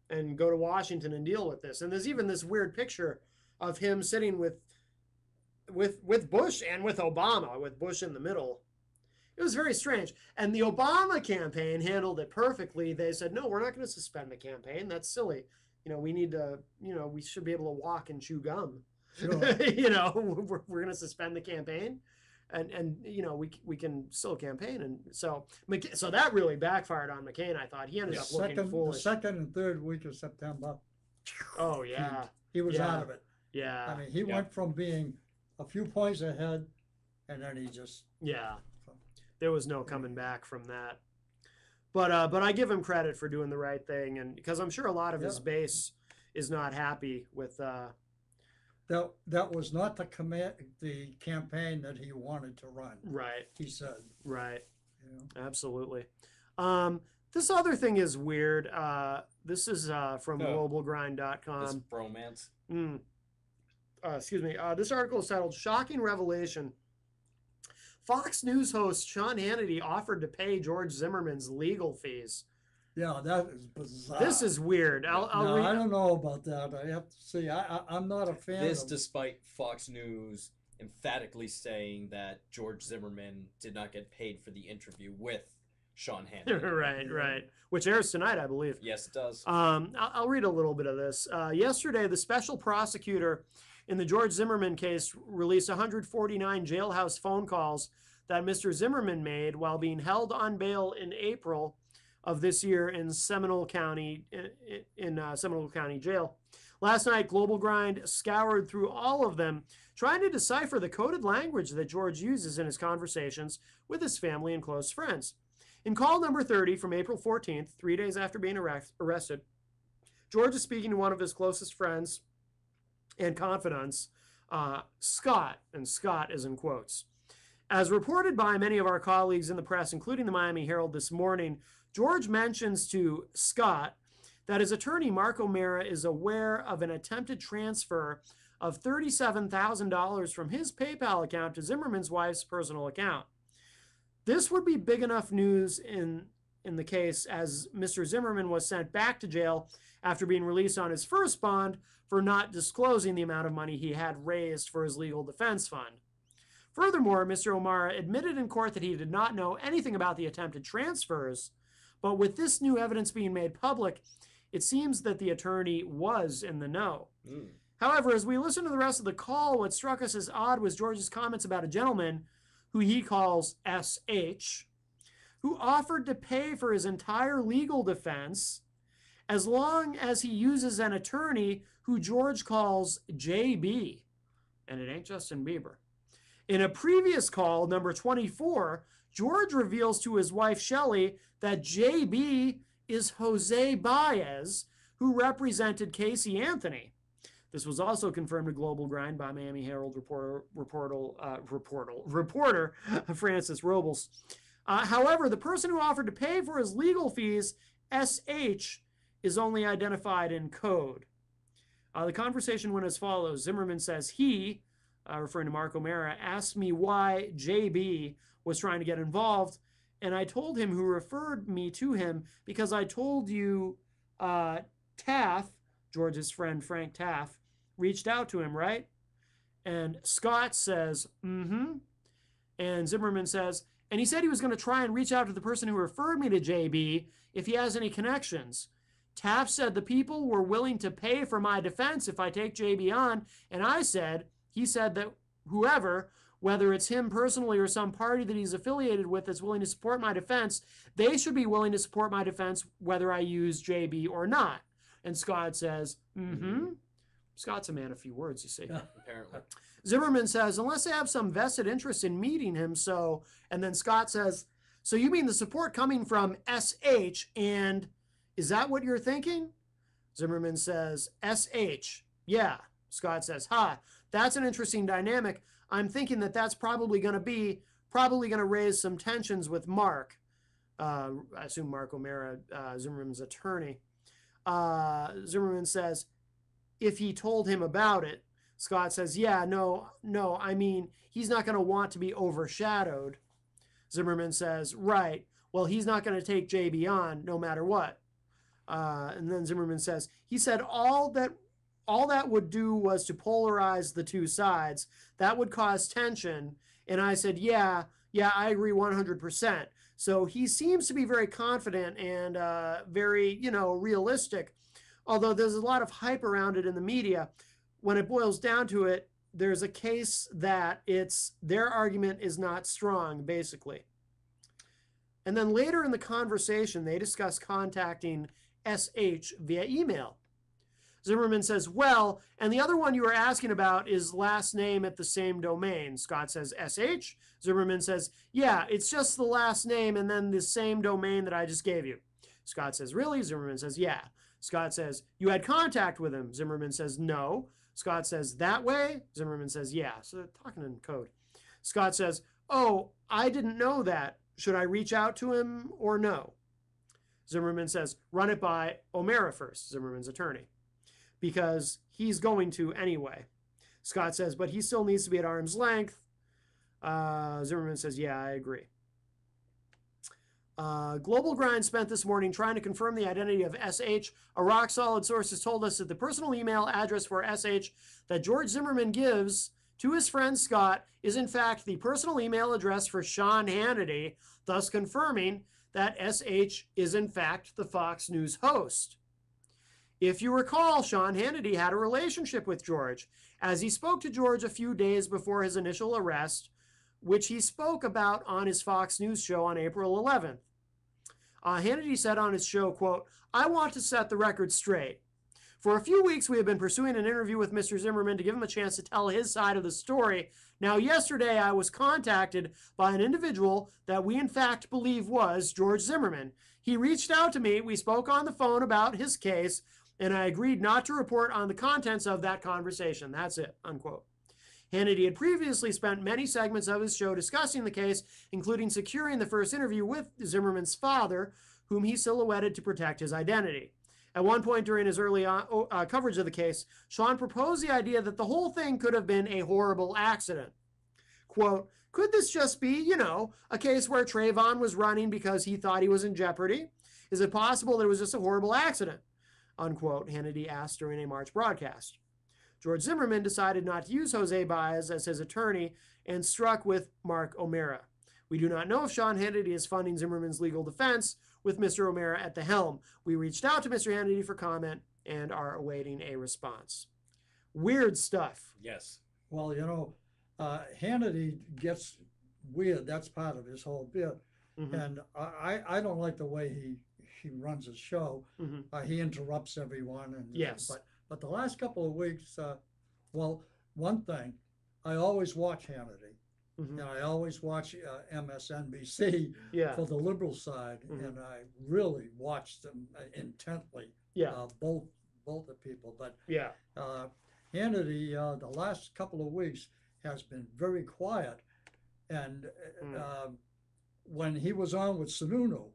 and go to Washington and deal with this. And there's even this weird picture of him sitting with Bush and with Obama, with Bush in the middle. It was very strange. And the Obama campaign handled it perfectly. They said, no, we're not going to suspend the campaign. That's silly. We need to, we should be able to walk and chew gum. Sure. We're going to suspend the campaign, and we can still campaign, and so that really backfired on McCain. I thought he ended up looking The foolish. second and third week of September, Oh yeah, he was Yeah. out of it. yeah, I mean, he Yeah. went from being a few points ahead, and then he just yeah. There was no coming back from that. But I give him credit for doing the right thing, and because I'm sure a lot of his Yeah. base is not happy with. that was not the campaign that he wanted to run. Right, He said, right. you know. Absolutely. This other thing is weird. This is from This globalgrind.com. bromance. Mm. This article is titled "Shocking Revelation." Fox News host Sean Hannity offered to pay George Zimmerman's legal fees. Yeah, that is bizarre. This is weird. I'll No, read. I don't know about that. I have to see. I'm not a fan This of. despite Fox News emphatically saying that George Zimmerman did not get paid for the interview with Sean Hannity. right. Which airs tonight, I believe. Yes, it does. I'll read a little bit of this. Yesterday, the special prosecutor in the George Zimmerman case released 149 jailhouse phone calls that Mr. Zimmerman made while being held on bail in April of this year in Seminole County, Seminole County Jail. Last night, Global Grind scoured through all of them, trying to decipher the coded language that George uses in his conversations with his family and close friends. In call number 30 from April 14th, 3 days after being arrested, George is speaking to one of his closest friends and confidants, Scott, and Scott is in quotes. As reported by many of our colleagues in the press, including the Miami Herald this morning, George mentions to Scott that his attorney, Mark O'Mara, is aware of an attempted transfer of $37,000 from his PayPal account to Zimmerman's wife's personal account. This would be big enough news in the case, as Mr. Zimmerman was sent back to jail after being released on his first bond for not disclosing the amount of money he had raised for his legal defense fund. Furthermore, Mr. O'Mara admitted in court that he did not know anything about the attempted transfers, but with this new evidence being made public, it seems that the attorney was in the know. However, as we listen to the rest of the call, what struck us as odd was George's comments about a gentleman who he calls S.H., who offered to pay for his entire legal defense as long as he uses an attorney who George calls J.B., and it ain't Justin Bieber. In a previous call, number 24, George reveals to his wife, Shelley, that J.B. is Jose Baez, who represented Casey Anthony. This was also confirmed to Global Grind by Miami Herald reporter Francis Robles. However, the person who offered to pay for his legal fees, S.H., is only identified in code. The conversation went as follows. Zimmerman says he, referring to Mark O'Mara, asked me why J.B. was trying to get involved, and I told him who referred me to him because I told you Taff, George's friend Frank Taff, reached out to him, right? And Scott says, mm-hmm. And Zimmerman says, and he said he was going to try and reach out to the person who referred me to JB if he has any connections. Taff said the people were willing to pay for my defense if I take JB on, and he said that whoever, whether it's him personally or some party that he's affiliated with that's willing to support my defense, they should be willing to support my defense whether I use JB or not. And Scott says, mm-hmm. Scott's a man of few words, you see. Apparently. Zimmerman says, unless they have some vested interest in meeting him, so, and then Scott says, so you mean the support coming from SH, and is that what you're thinking? Zimmerman says, SH, yeah. Scott says, that's an interesting dynamic. I'm thinking that that's probably going to raise some tensions with Mark. I assume Mark O'Mara, Zimmerman's attorney. Zimmerman says, if he told him about it. Scott says, yeah, no, I mean, he's not going to want to be overshadowed. Zimmerman says, right, well, he's not going to take JB on no matter what. And then Zimmerman says, he said all that would do was to polarize the two sides. That would cause tension. And I said, yeah, I agree 100%. So he seems to be very confident and very, realistic. Although there's a lot of hype around it in the media, when it boils down to it, there's a case that their argument is not strong, basically. And then later in the conversation, they discuss contacting SH via email. Zimmerman says, well, and the other one you were asking about is last name at the same domain. Scott says, SH. Zimmerman says, yeah, it's just the last name and then the same domain that I just gave you. Scott says, really? Zimmerman says, yeah. Scott says, you had contact with him. Zimmerman says, no. Scott says, that way? Zimmerman says, yeah. So they're talking in code. Scott says, oh, I didn't know that. Should I reach out to him or no? Zimmerman says, run it by O'Mara first, Zimmerman's attorney, because he's going to anyway. Scott says, but he still needs to be at arm's length. Zimmerman says, yeah, I agree. Global Grind spent this morning trying to confirm the identity of SH. A rock-solid source has told us that the personal email address for SH that George Zimmerman gives to his friend Scott is in fact the personal email address for Sean Hannity, thus confirming that SH is in fact the Fox News host. If you recall, Sean Hannity had a relationship with George, as he spoke to George a few days before his initial arrest, which he spoke about on his Fox News show on April 11th. Hannity said on his show, quote, I want to set the record straight. For a few weeks, we have been pursuing an interview with Mr. Zimmerman to give him a chance to tell his side of the story. Now, yesterday, I was contacted by an individual that we in fact believe was George Zimmerman. He reached out to me. We spoke on the phone about his case, and I agreed not to report on the contents of that conversation. That's it, unquote. Hannity had previously spent many segments of his show discussing the case, including securing the first interview with Zimmerman's father, whom he silhouetted to protect his identity. At one point during his early coverage of the case, Sean proposed the idea that the whole thing could have been a horrible accident. Quote, could this just be, a case where Trayvon was running because he thought he was in jeopardy? Is it possible that it was just a horrible accident? Unquote, Hannity asked during a March broadcast. George Zimmerman decided not to use Jose Baez as his attorney and struck with Mark O'Mara. We do not know if Sean Hannity is funding Zimmerman's legal defense with Mr. O'Mara at the helm. We reached out to Mr. Hannity for comment and are awaiting a response. Weird stuff. Yes. Well, Hannity gets weird. That's part of his whole bit. Mm-hmm. And I don't like the way he runs his show. Mm-hmm. He interrupts everyone. And Yes. But the last couple of weeks, one thing, I always watch Hannity. Mm-hmm. And I always watch MSNBC Yeah. for the liberal side, Mhm. and I really watch them intently. Yeah. Both the people, but Yeah. Hannity, the last couple of weeks has been very quiet, and when he was on with Sununu,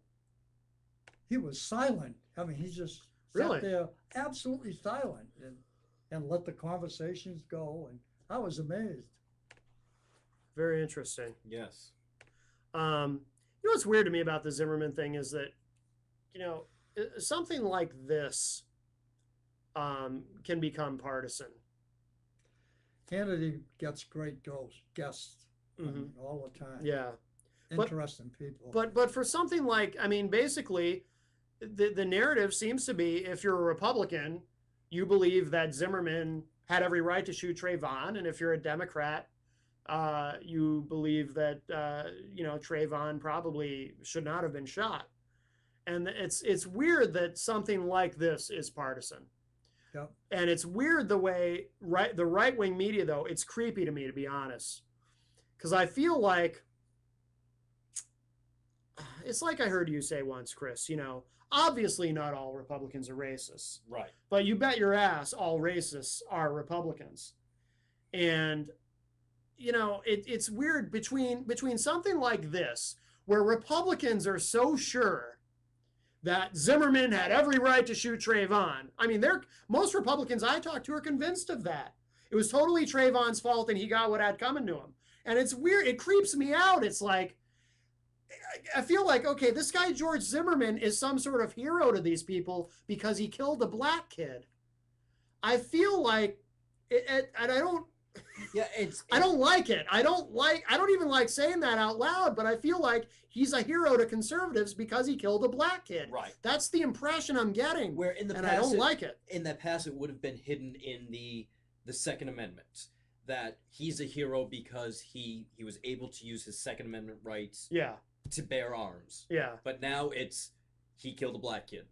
he was silent. I mean, he just Really? sat there absolutely silent and let the conversations go, and I was amazed. Very interesting. Yes. What's weird to me about the Zimmerman thing is that, something like this can become partisan. Hannity gets great guests Mhm. all the time. Yeah. Interesting people. But for something like, basically, the narrative seems to be if you're a Republican, you believe that Zimmerman had every right to shoot Trayvon, and if you're a Democrat, you believe that Trayvon probably should not have been shot, and it's weird that something like this is partisan. Yep. And it's weird the way the right-wing media, though, it's creepy to me, to be honest, because I feel like it's like I heard you say once, Chris. Obviously not all Republicans are racists, Right. but you bet your ass all racists are Republicans, and it's weird between something like this, where Republicans are so sure that Zimmerman had every right to shoot Trayvon. Most Republicans I talk to are convinced of that. It was totally Trayvon's fault and he got what had coming to him. And it's weird. It creeps me out. It's like, I feel like, okay, this guy George Zimmerman is some sort of hero to these people because he killed a black kid. I feel like, and I don't, Yeah, I don't like it. I don't even like saying that out loud, but I feel like he's a hero to conservatives because he killed a black kid. right. That's the impression I'm getting. Where in the and past, I don't like it. in the past, it would have been hidden in the Second Amendment that he's a hero because he was able to use his Second Amendment rights Yeah. to bear arms. Yeah. But now it's he killed a black kid.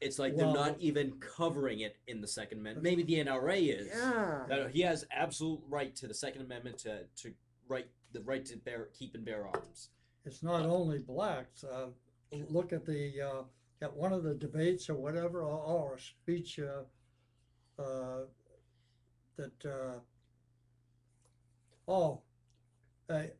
It's like Well, they're not even covering it in the Second Amendment. Maybe the NRA is. Yeah. That he has absolute right to the Second Amendment to the right to keep and bear arms. It's not only blacks. Look at at one of the debates or whatever, or a speech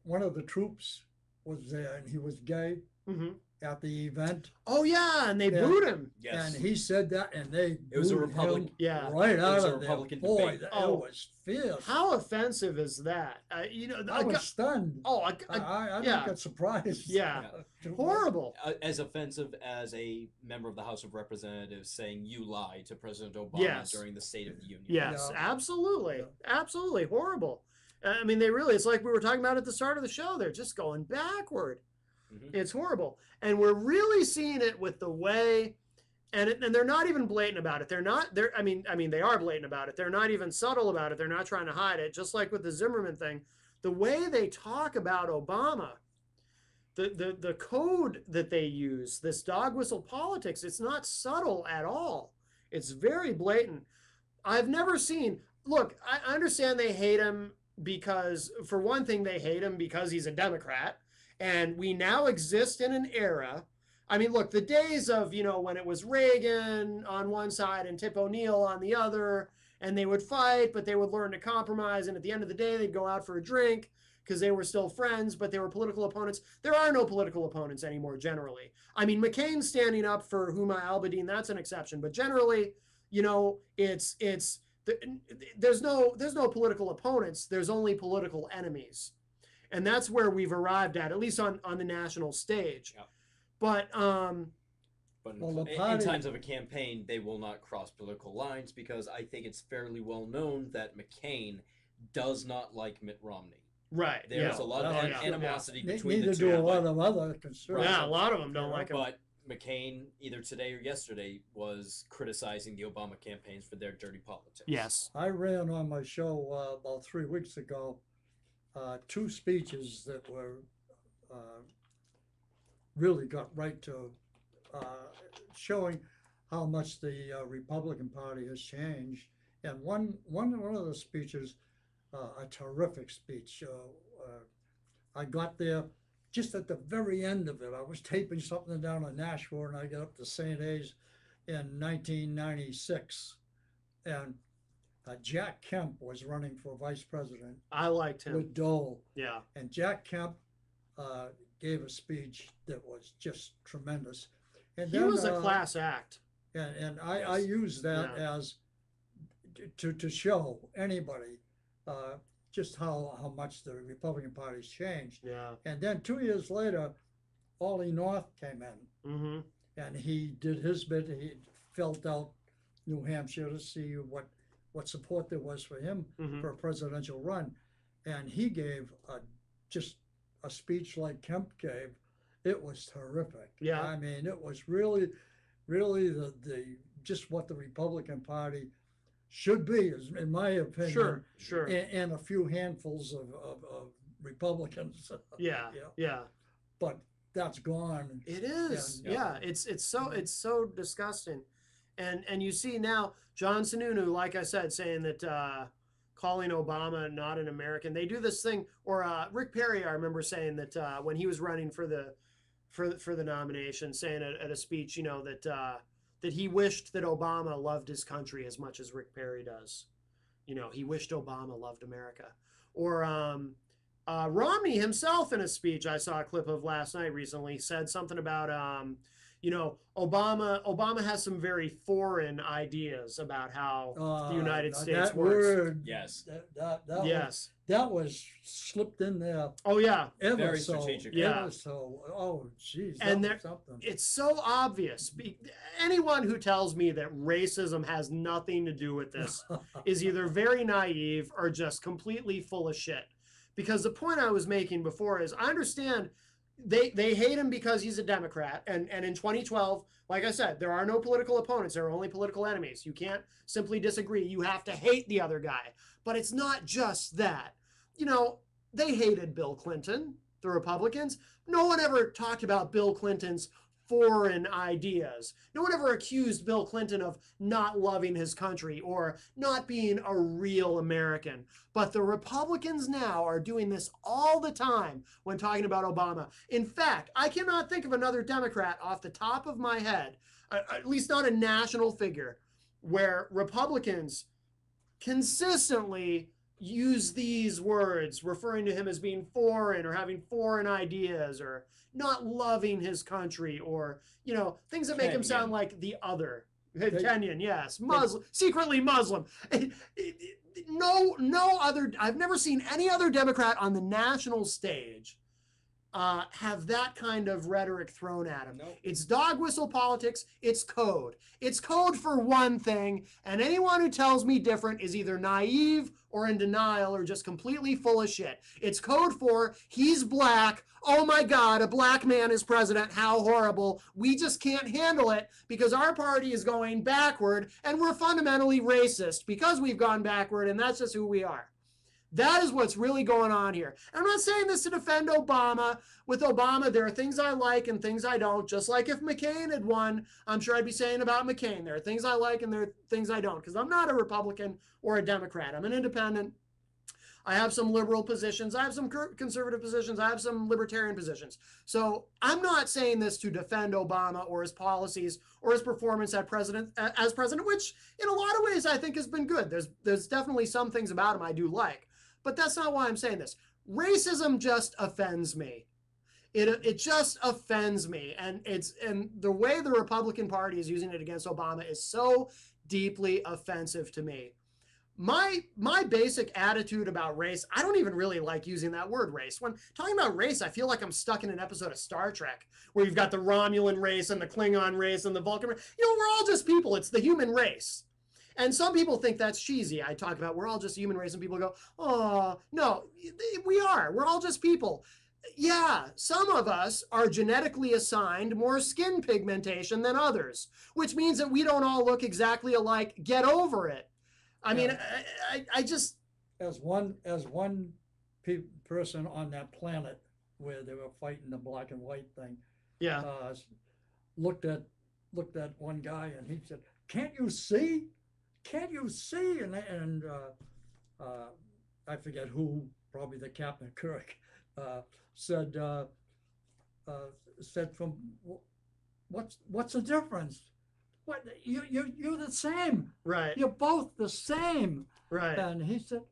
one of the troops was there and he was gay, Mm-hmm. at the event, Oh yeah, and they Yeah. booed him. Yes. and he said that, and they It was a booed Republic- him Yeah. right out was a of there. Republican Boy, debate. that, Oh. it was fierce. How offensive is that? You know, I was stunned. oh, I yeah. didn't get surprised. Yeah. Too horrible. As offensive as a member of the House of Representatives saying "you lie" to President Obama Yes. during the State of the Union. Yes, Yeah. absolutely, Yeah. absolutely horrible. I mean, they really. It's like we were talking about at the start of the show. They're just going backward. Mhm. It's horrible, and we're really seeing it with the way, and they're not even blatant about it. They're not. They're. I mean, they are blatant about it. They're not even subtle about it. They're not trying to hide it. Just like with the Zimmerman thing, the way they talk about Obama, the code that they use, this dog whistle politics, it's not subtle at all. It's very blatant. I've never seen. Look, I understand they hate him because, for one thing, they hate him because he's a Democrat. And we now exist in an era. I mean, look, the days of, when it was Reagan on one side and Tip O'Neill on the other, and they would fight, but they would learn to compromise. And at the end of the day, they'd go out for a drink because they were still friends, but they were political opponents. There are no political opponents anymore, generally. I mean, McCain standing up for Huma Abedin, that's an exception. But generally, there's no political opponents. There's only political enemies. And that's where we've arrived at least on the national stage. Yeah. But But Well, the in party- times of a campaign, they will not cross political lines because I think it's fairly well known that McCain does not like Mitt Romney. right, There's yeah. a lot of Oh, yeah. animosity Ne- between Neither the two. do a but- lot of other conservatives. Yeah, a lot of them don't like him. But McCain, either today or yesterday, was criticizing the Obama campaigns for their dirty politics. Yes. I ran on my show about 3 weeks ago 2 speeches that were really got right to showing how much the Republican Party has changed. And one of the speeches, a terrific speech. I got there just at the very end of it. I was taping something down in Nashville, and I got up to St. A's in 1996, and Jack Kemp was running for vice president I liked him. with Dole, Yeah. and Jack Kemp gave a speech that was just tremendous. And He was a class act. and I use that as to show anybody just how much the Republican Party's changed. Yeah. And then 2 years later, Ollie North came in, Mm-hmm. and he did his bit. He felt out New Hampshire to see what support there was for him Mm-hmm. for a presidential run, and he gave just a speech like Kemp gave. It was terrific. Yeah. I mean, it was really the just what the Republican Party should be, in my opinion. Sure. And a few handfuls of Republicans. Yeah. Yeah. Yeah. But that's gone. It is. Yeah. Yeah. It's so disgusting. And you see now John Sununu, like I said, saying that calling Obama not an American. They do this thing, or Rick Perry, I remember saying that when he was running for the nomination, saying at a speech, that he wished that Obama loved his country as much as Rick Perry does. He wished Obama loved America. Or Romney himself in a speech I saw a clip of last night recently said something about Obama has some very foreign ideas about how the United States that works. word, Yes. that Yes. that was slipped in there Oh yeah. ever Very so, strategic. Yeah. ever so. Oh, geez, And that was something. It's so obvious. Anyone who tells me that racism has nothing to do with this is either very naive or just completely full of shit. Because the point I was making before is I understand they hate him because he's a Democrat. And in 2012, like I said, there are no political opponents. There are only political enemies. You can't simply disagree. You have to hate the other guy. But it's not just that. They hated Bill Clinton, the Republicans. No one ever talked about Bill Clinton's foreign ideas. No one ever accused Bill Clinton of not loving his country or not being a real American. But the Republicans now are doing this all the time when talking about Obama. In fact, I cannot think of another Democrat off the top of my head, at least not a national figure, where Republicans consistently use these words, referring to him as being foreign or having foreign ideas or not loving his country or, things that make him sound Kenyan. like the other. Kenyan, yes. Muslim, secretly Muslim. No other, I've never seen any other Democrat on the national stage have that kind of rhetoric thrown at him. Nope. It's dog whistle politics. It's code. It's code for one thing, and anyone who tells me different is either naive or in denial or just completely full of shit. It's code for he's black. Oh my God, a black man is president. How horrible. We just can't handle it because our party is going backward and we're fundamentally racist because we've gone backward and that's just who we are. That is what's really going on here. And I'm not saying this to defend Obama. With Obama, there are things I like and things I don't. Just like if McCain had won, I'm sure I'd be saying about McCain. There are things I like and there are things I don't. Because I'm not a Republican or a Democrat. I'm an independent. I have some liberal positions. I have some conservative positions. I have some libertarian positions. So I'm not saying this to defend Obama or his policies or his performance as president, which in a lot of ways I think has been good. There's definitely some things about him I do like. But that's not why I'm saying this. Racism just offends me. It just offends me. And the way the Republican Party is using it against Obama is so deeply offensive to me. My basic attitude about race, I don't even really like using that word race. When talking about race, I feel like I'm stuck in an episode of Star Trek where you've got the Romulan race and the Klingon race and the Vulcan race. We're all just people. It's the human race. And some people think that's cheesy. I talk about we're all just human race and people go, oh, no, we are. We're all just people. Yeah, some of us are genetically assigned more skin pigmentation than others, which means that we don't all look exactly alike. Get over it. I mean, I just... As one person on that planet where they were fighting the black and white thing, Yeah. looked at one guy and he said, "Can't you see? Can't you see?" And I forget who, probably the Captain Kirk, said from what's the difference? What you're the same. Right. You're both the same. Right. And he said,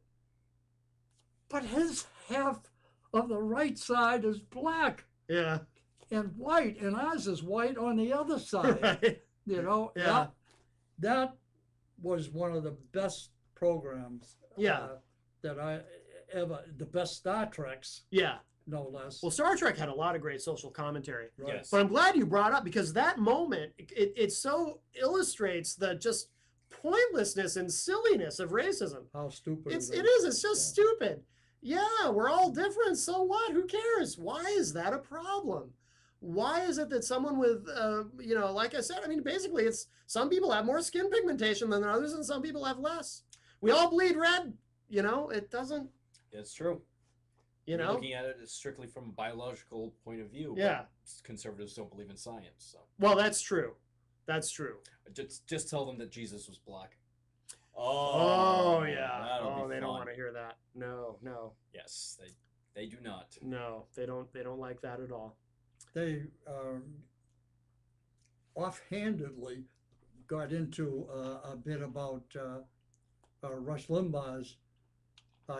but his half of the right side is black Yeah. and white, and ours is white on the other side. Right. Yeah. That was one of the best programs. Yeah. The best Star Treks, Yeah. no less. Well, Star Trek had a lot of great social commentary. Right. Yes. But I'm glad you brought up because that moment, it so illustrates the just pointlessness and silliness of racism. How stupid It's just stupid. Yeah, we're all different. So what? Who cares? Why is that a problem? Why is it that someone with, like I said, I mean, basically it's some people have more skin pigmentation than others and some people have less. We all bleed red, it doesn't, It's true. you You're know? looking at it strictly from a biological point of view. Yeah. But conservatives don't believe in science, so Well, that's true. That's true. just tell them that Jesus was black. Oh, yeah. that'll Oh, be they don't fun. want to hear that. No. Yes, they do not. No, they don't like that at all. They offhandedly got into a bit about Rush Limbaugh's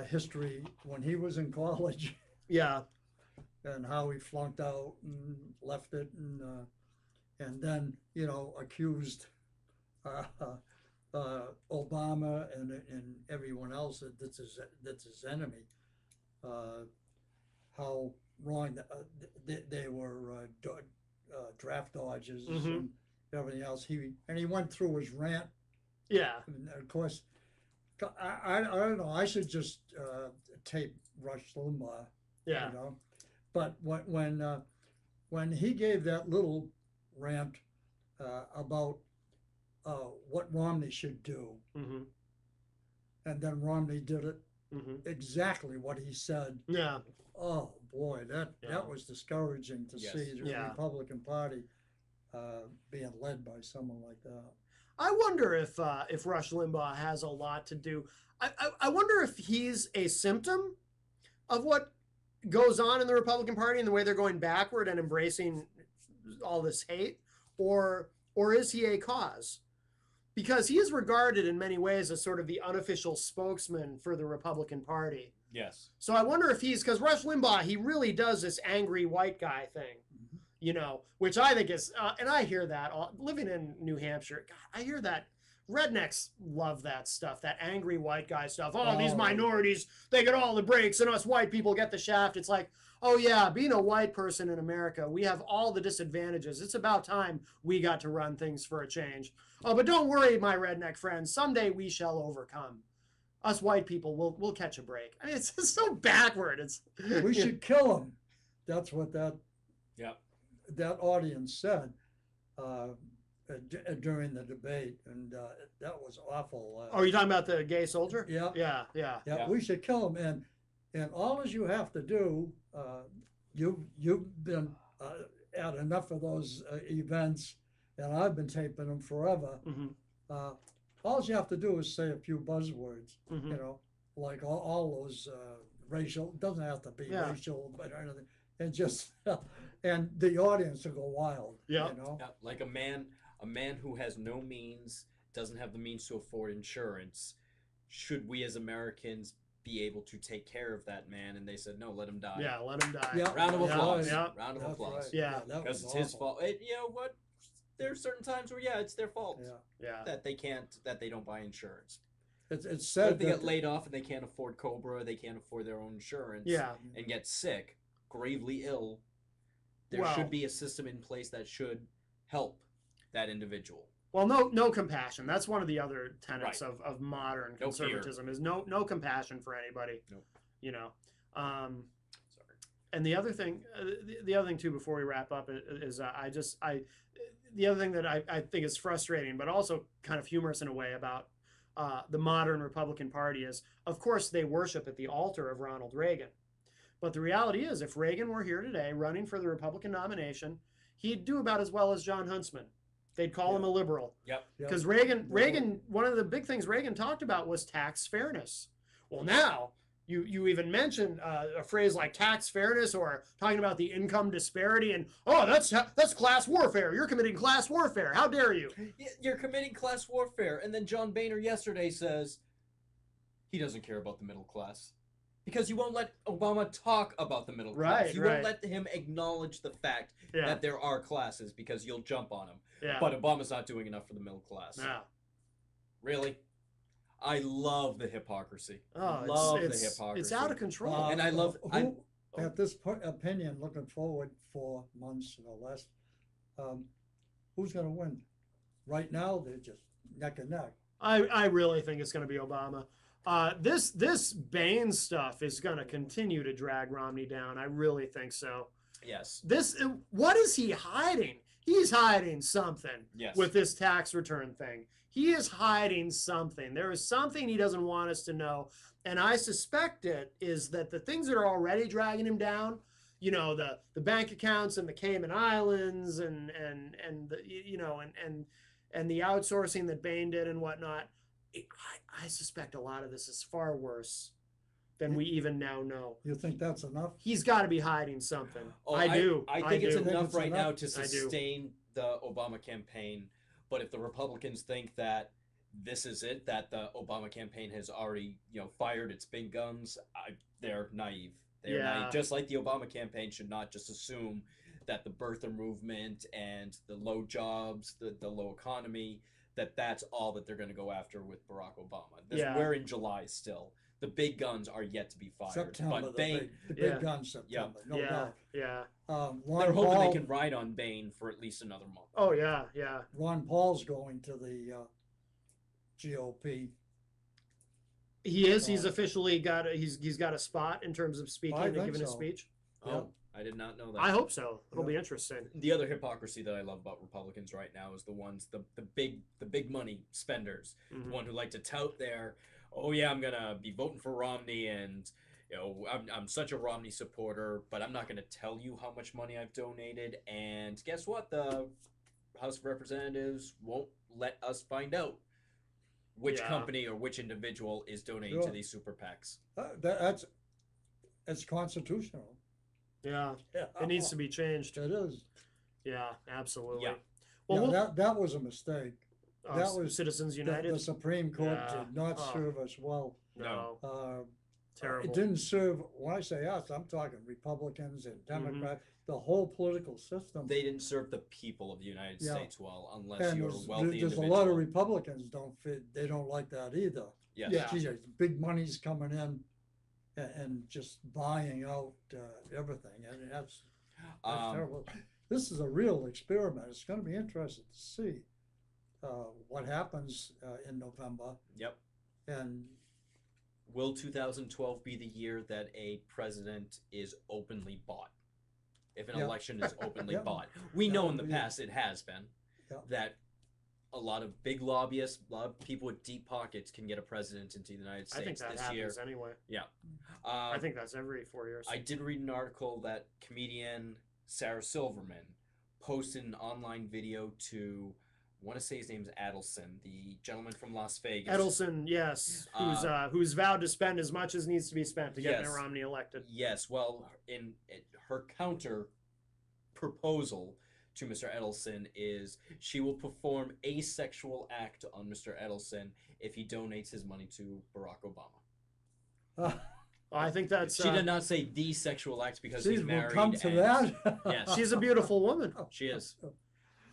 history when he was in college Yeah. and how he flunked out and left it and then accused Obama and everyone else that's his enemy. How wrong they were draft dodgers Mhm. and everything else. He went through his rant. Yeah. And of course, I don't know. I should just tape Rush Limbaugh. Yeah. But when he gave that little rant about what Romney should do, Mm-hmm. and then Romney did it Mm-hmm. exactly what he said. Yeah. Oh boy, Yeah. that was discouraging to Yes. see the Yeah. Republican Party being led by someone like that. I wonder if Rush Limbaugh has a lot to do. I wonder if he's a symptom of what goes on in the Republican Party and the way they're going backward and embracing all this hate, or is he a cause? because he is regarded in many ways as sort of the unofficial spokesman for the Republican Party. Yes. So I wonder if he's, because Rush Limbaugh, he really does this angry white guy thing, you know, which I think is, and I hear that living in New Hampshire. God, I hear that. Rednecks love that stuff, that angry white guy stuff. Oh, these Oh. minorities, they get all the breaks, and us white people get the shaft. It's like, oh yeah, being a white person in America, we have all the disadvantages. It's about time we got to run things for a change. Oh, but don't worry, my redneck friends. Someday we shall overcome. Us white people, we'll catch a break. I mean, it's just so backward. It's We should kill him. That's what Yep. that audience said during the debate, and that was awful. Oh, are you talking about the gay soldier? Yeah. Yeah. Yeah, Yeah. we should kill him. And all as you have to do, you've been at enough of those events, and I've been taping them forever. Mm-hmm. All you have to do is say a few buzzwords, Mm-hmm. you know, like all those racial. Doesn't have to be Yeah. racial, but anything, and just and the audience will go wild. Yeah. You know. Yeah, like a man who has no means, doesn't have the means to afford insurance. Should we as Americans be able to take care of that man? And they said, no, let him die. Yeah, let him die. Yeah. Round of Yeah, applause. yeah. Round of That's applause. right. Yeah. that Because was it's his awful. fault. You know what? There's certain times where it's their fault Yeah. Yeah. that they don't buy insurance. It's But said if they that get laid off and they can't afford Cobra, they can't afford their own insurance, Yeah. and get sick, gravely ill, there Well- should be a system in place that should help that individual. Well, no compassion. That's one of the other tenets Right. of modern No fear. conservatism is no compassion for anybody. Nope. You know. Sorry. And the other thing, the other thing too, before we wrap up, is the other thing that I think is frustrating, but also kind of humorous in a way about the modern Republican Party is, of course, they worship at the altar of Ronald Reagan. But the reality is, if Reagan were here today running for the Republican nomination, he'd do about as well as John Huntsman. They'd call him a liberal. Yep. Yeah. Because Reagan, one of the big things Reagan talked about was tax fairness. Well, now you even mentioned a phrase like tax fairness, or talking about the income disparity, and that's class warfare. You're committing class warfare. How dare you? You're committing class warfare. And then John Boehner yesterday says he doesn't care about the middle class. Because you won't let Obama talk about the middle class. Right, You right. won't let him acknowledge the fact Yeah, that there are classes, because you'll jump on him. yeah, But Obama's not doing enough for the middle class. yeah. Really? I love the hypocrisy. Oh, Love it's the hypocrisy. It's out of control. And I love- who, at this opinion, looking forward 4 months or less. Who's going to win? Right now, they're just neck and neck. I really think it's going to be Obama. This Bain stuff is going to continue to drag Romney down. I really think so. Yes. What is he hiding? He's hiding something Yes. with this tax return thing. He is hiding something. There is something he doesn't want us to know. And I suspect it is that the things that are already dragging him down, you know, the bank accounts and the Cayman Islands and the, you know, and the outsourcing that Bain did and whatnot, I suspect a lot of this is far worse than we even now know. You think that's enough? He's got to be hiding something. Oh, I do. I think it's do. Think enough it's right enough? now to I do. sustain the Obama campaign. But if the Republicans think that this is it, that the Obama campaign has already, fired its big guns, they're naive. They're Yeah. naive. Just like the Obama campaign should not just assume that the birther movement and the low jobs, the low economy, that's all that they're going to go after with Barack Obama. Yeah. We're in July still. The big guns are yet to be fired. September, but the Bain, big Yeah. gun September, no Yeah, doubt. yeah. Ron they're hoping Paul, they can ride on Bain for at least another month. Oh yeah, yeah. Ron Paul's going to the GOP. He is. He's officially got. He's got a spot in terms of speaking I and think giving his so. speech. Oh, I did not know that. I hope so. It'll Yeah. be interesting. The other hypocrisy that I love about Republicans right now is the big money spenders, Mhm. the one who like to tout their, oh yeah, I'm gonna be voting for Romney, and I'm such a Romney supporter, but I'm not gonna tell you how much money I've donated, and guess what? The House of Representatives won't let us find out which Yeah. company or which individual is donating to Sure. these super PACs. That's constitutional. Yeah, Yeah. it needs to be changed. It is. Yeah, absolutely. Yeah. Well, Yeah, we'll that was a mistake. That was Citizens the United. Supreme Court Yeah. did not Oh. serve us well. No, terrible. It didn't serve, when I say us, I'm talking Republicans and Mm-hmm. Democrats, the whole political system. They didn't serve the people of the United Yeah. States well, unless And you're a there's wealthy a individual. lot of Republicans don't fit, they don't like that either. Yes. Yeah. Geez, big money's coming in and just buying out everything, and that's terrible. This is a real experiment. It's gonna be interesting to see what happens in November, Yep. and Will 2012 be the year that a president is openly bought? If an Yeah. election is openly Yeah. bought. We That know would in the be- past it has been. Yeah. That a lot of big lobbyists, a lot of people with deep pockets can get a president into the United I think States that this happens year. anyway. I I think that's every 4 years. I did read an article that comedian Sarah Silverman posted an online video to, I want to say his name's Adelson, the gentleman from Las Vegas. Edelson, yes, who's vowed to spend as much as needs to be spent to get Yes. Mitt Romney elected. Yes, well, in her counter proposal to Mr. Edelson is she will perform a sexual act on Mr. Edelson if he donates his money to Barack Obama. I think that's. She did not say the sexual act because geez, he's we'll married. come to and- that. Yes. She's a beautiful woman. She is.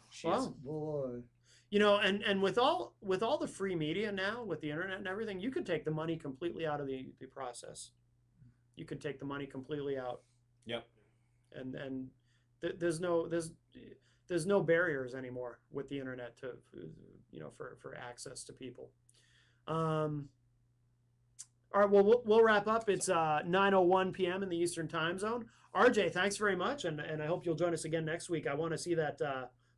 She Wow. is. Boy. You know, and with all the free media now, with the internet and everything, you could take the money completely out of the process. You could take the money completely out. Yep. And there's no barriers anymore with the internet to for access to people. All right, well, we'll wrap up. It's 9:01 p.m. in the Eastern Time Zone. RJ, thanks very much, and I hope you'll join us again next week. I want to see that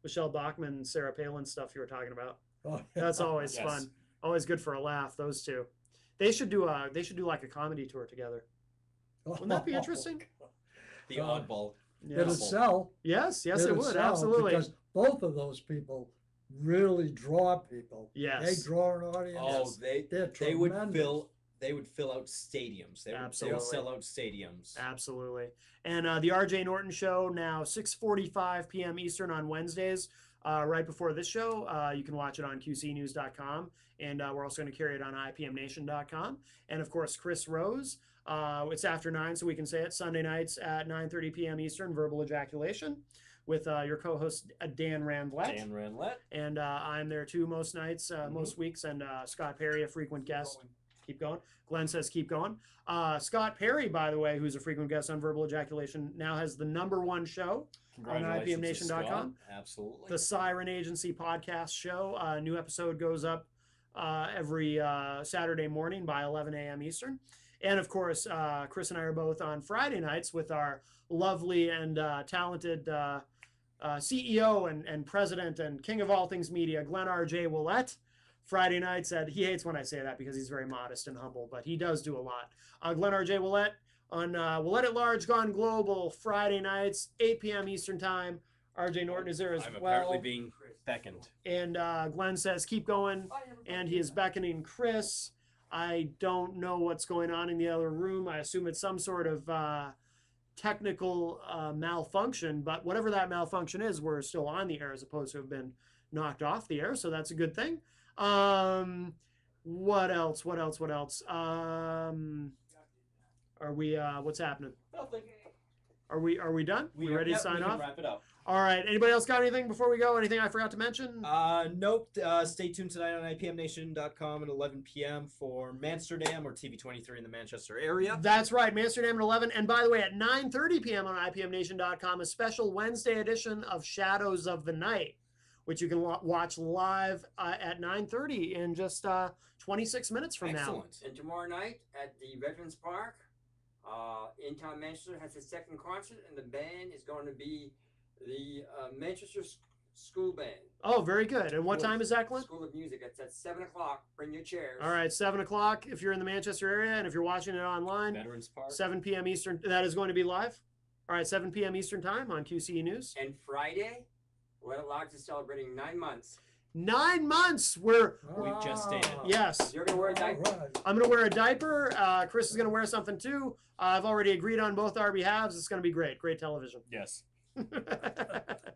Michelle Bachmann, Sarah Palin stuff you were talking about. Oh, That's always Yes. fun. Always good for a laugh. Those two. They should do like a comedy tour together. Wouldn't that be interesting? The oddball. It'll Yes, sell. yes, it It'll would. sell Absolutely. Because both of those people really draw people. Yes. They draw an audience. Oh, They're they would tremendous. fill out stadiums. They would Absolutely. sell out stadiums. Absolutely. And the RJ Norton Show now 6:45 p.m. Eastern on Wednesdays, right before this show. You can watch it on QCnews.com, and we're also going to carry it on IPMNation.com. And of course, Chris Rose. It's after 9, so we can say it. Sunday nights at 9:30 p.m. Eastern, Verbal Ejaculation, with your co-host Dan Randlett. Dan Ranlett. And I'm there too most nights, most weeks. And Scott Perry, a frequent guest. Keep going. Glenn says keep going. Scott Perry, by the way, who's a frequent guest on Verbal Ejaculation, now has the #1 show on Congratulations to IPMNation.com. Scott. Absolutely. The Siren Agency podcast show. New episode goes up every Saturday morning by 11 a.m. Eastern. And of course, Chris and I are both on Friday nights with our lovely and talented CEO and president and king of all things media, Glenn R.J. Willett. Friday nights he hates when I say that because he's very modest and humble, but he does do a lot. Glenn R.J. Willett on Willett at Large Gone Global, Friday nights, 8 p.m. Eastern Time. R.J. Norton is there as I'm well. apparently being beckoned. And Glenn says, keep going. And he is beckoning Chris. I don't know what's going on in the other room. I assume it's some sort of technical malfunction. But whatever that malfunction is, we're still on the air as opposed to have been knocked off the air. So that's a good thing. What else? Are we, what's happening? Nothing. Are we done? We ready to sign we can off? wrap it up. All right. Anybody else got anything before we go? Anything I forgot to mention? Nope. Stay tuned tonight on IPMNation.com at 11 p.m. for Mansterdam or TV23 in the Manchester area. That's right, Amsterdam at 11. And by the way, at 9:30 p.m. on IPMNation.com, a special Wednesday edition of Shadows of the Night, which you can watch live at 9:30 in just 26 minutes from now. Excellent. And tomorrow night at the Veterans Park, In Town Manchester has its second concert, and the band is going to be the Manchester School Band. Oh, very good. And what time is that, Glenn? School of Music. It's at 7 o'clock. Bring your chairs. All right, 7 o'clock if you're in the Manchester area, and if you're watching it online, Veterans Park. 7 p.m. Eastern. That is going to be live. All right, 7 p.m. Eastern time on QCE News. And Friday, Willett Lodge is celebrating 9 months. 9 months. We're We just stated. yes. You're going to wear a diaper. All right. I'm going to wear a diaper. Chris is going to wear something too. I've already agreed on both our behalves. It's going to be great. Great television. Yes. All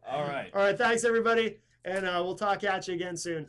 All right. right. Thanks, everybody. And we'll talk at you again soon.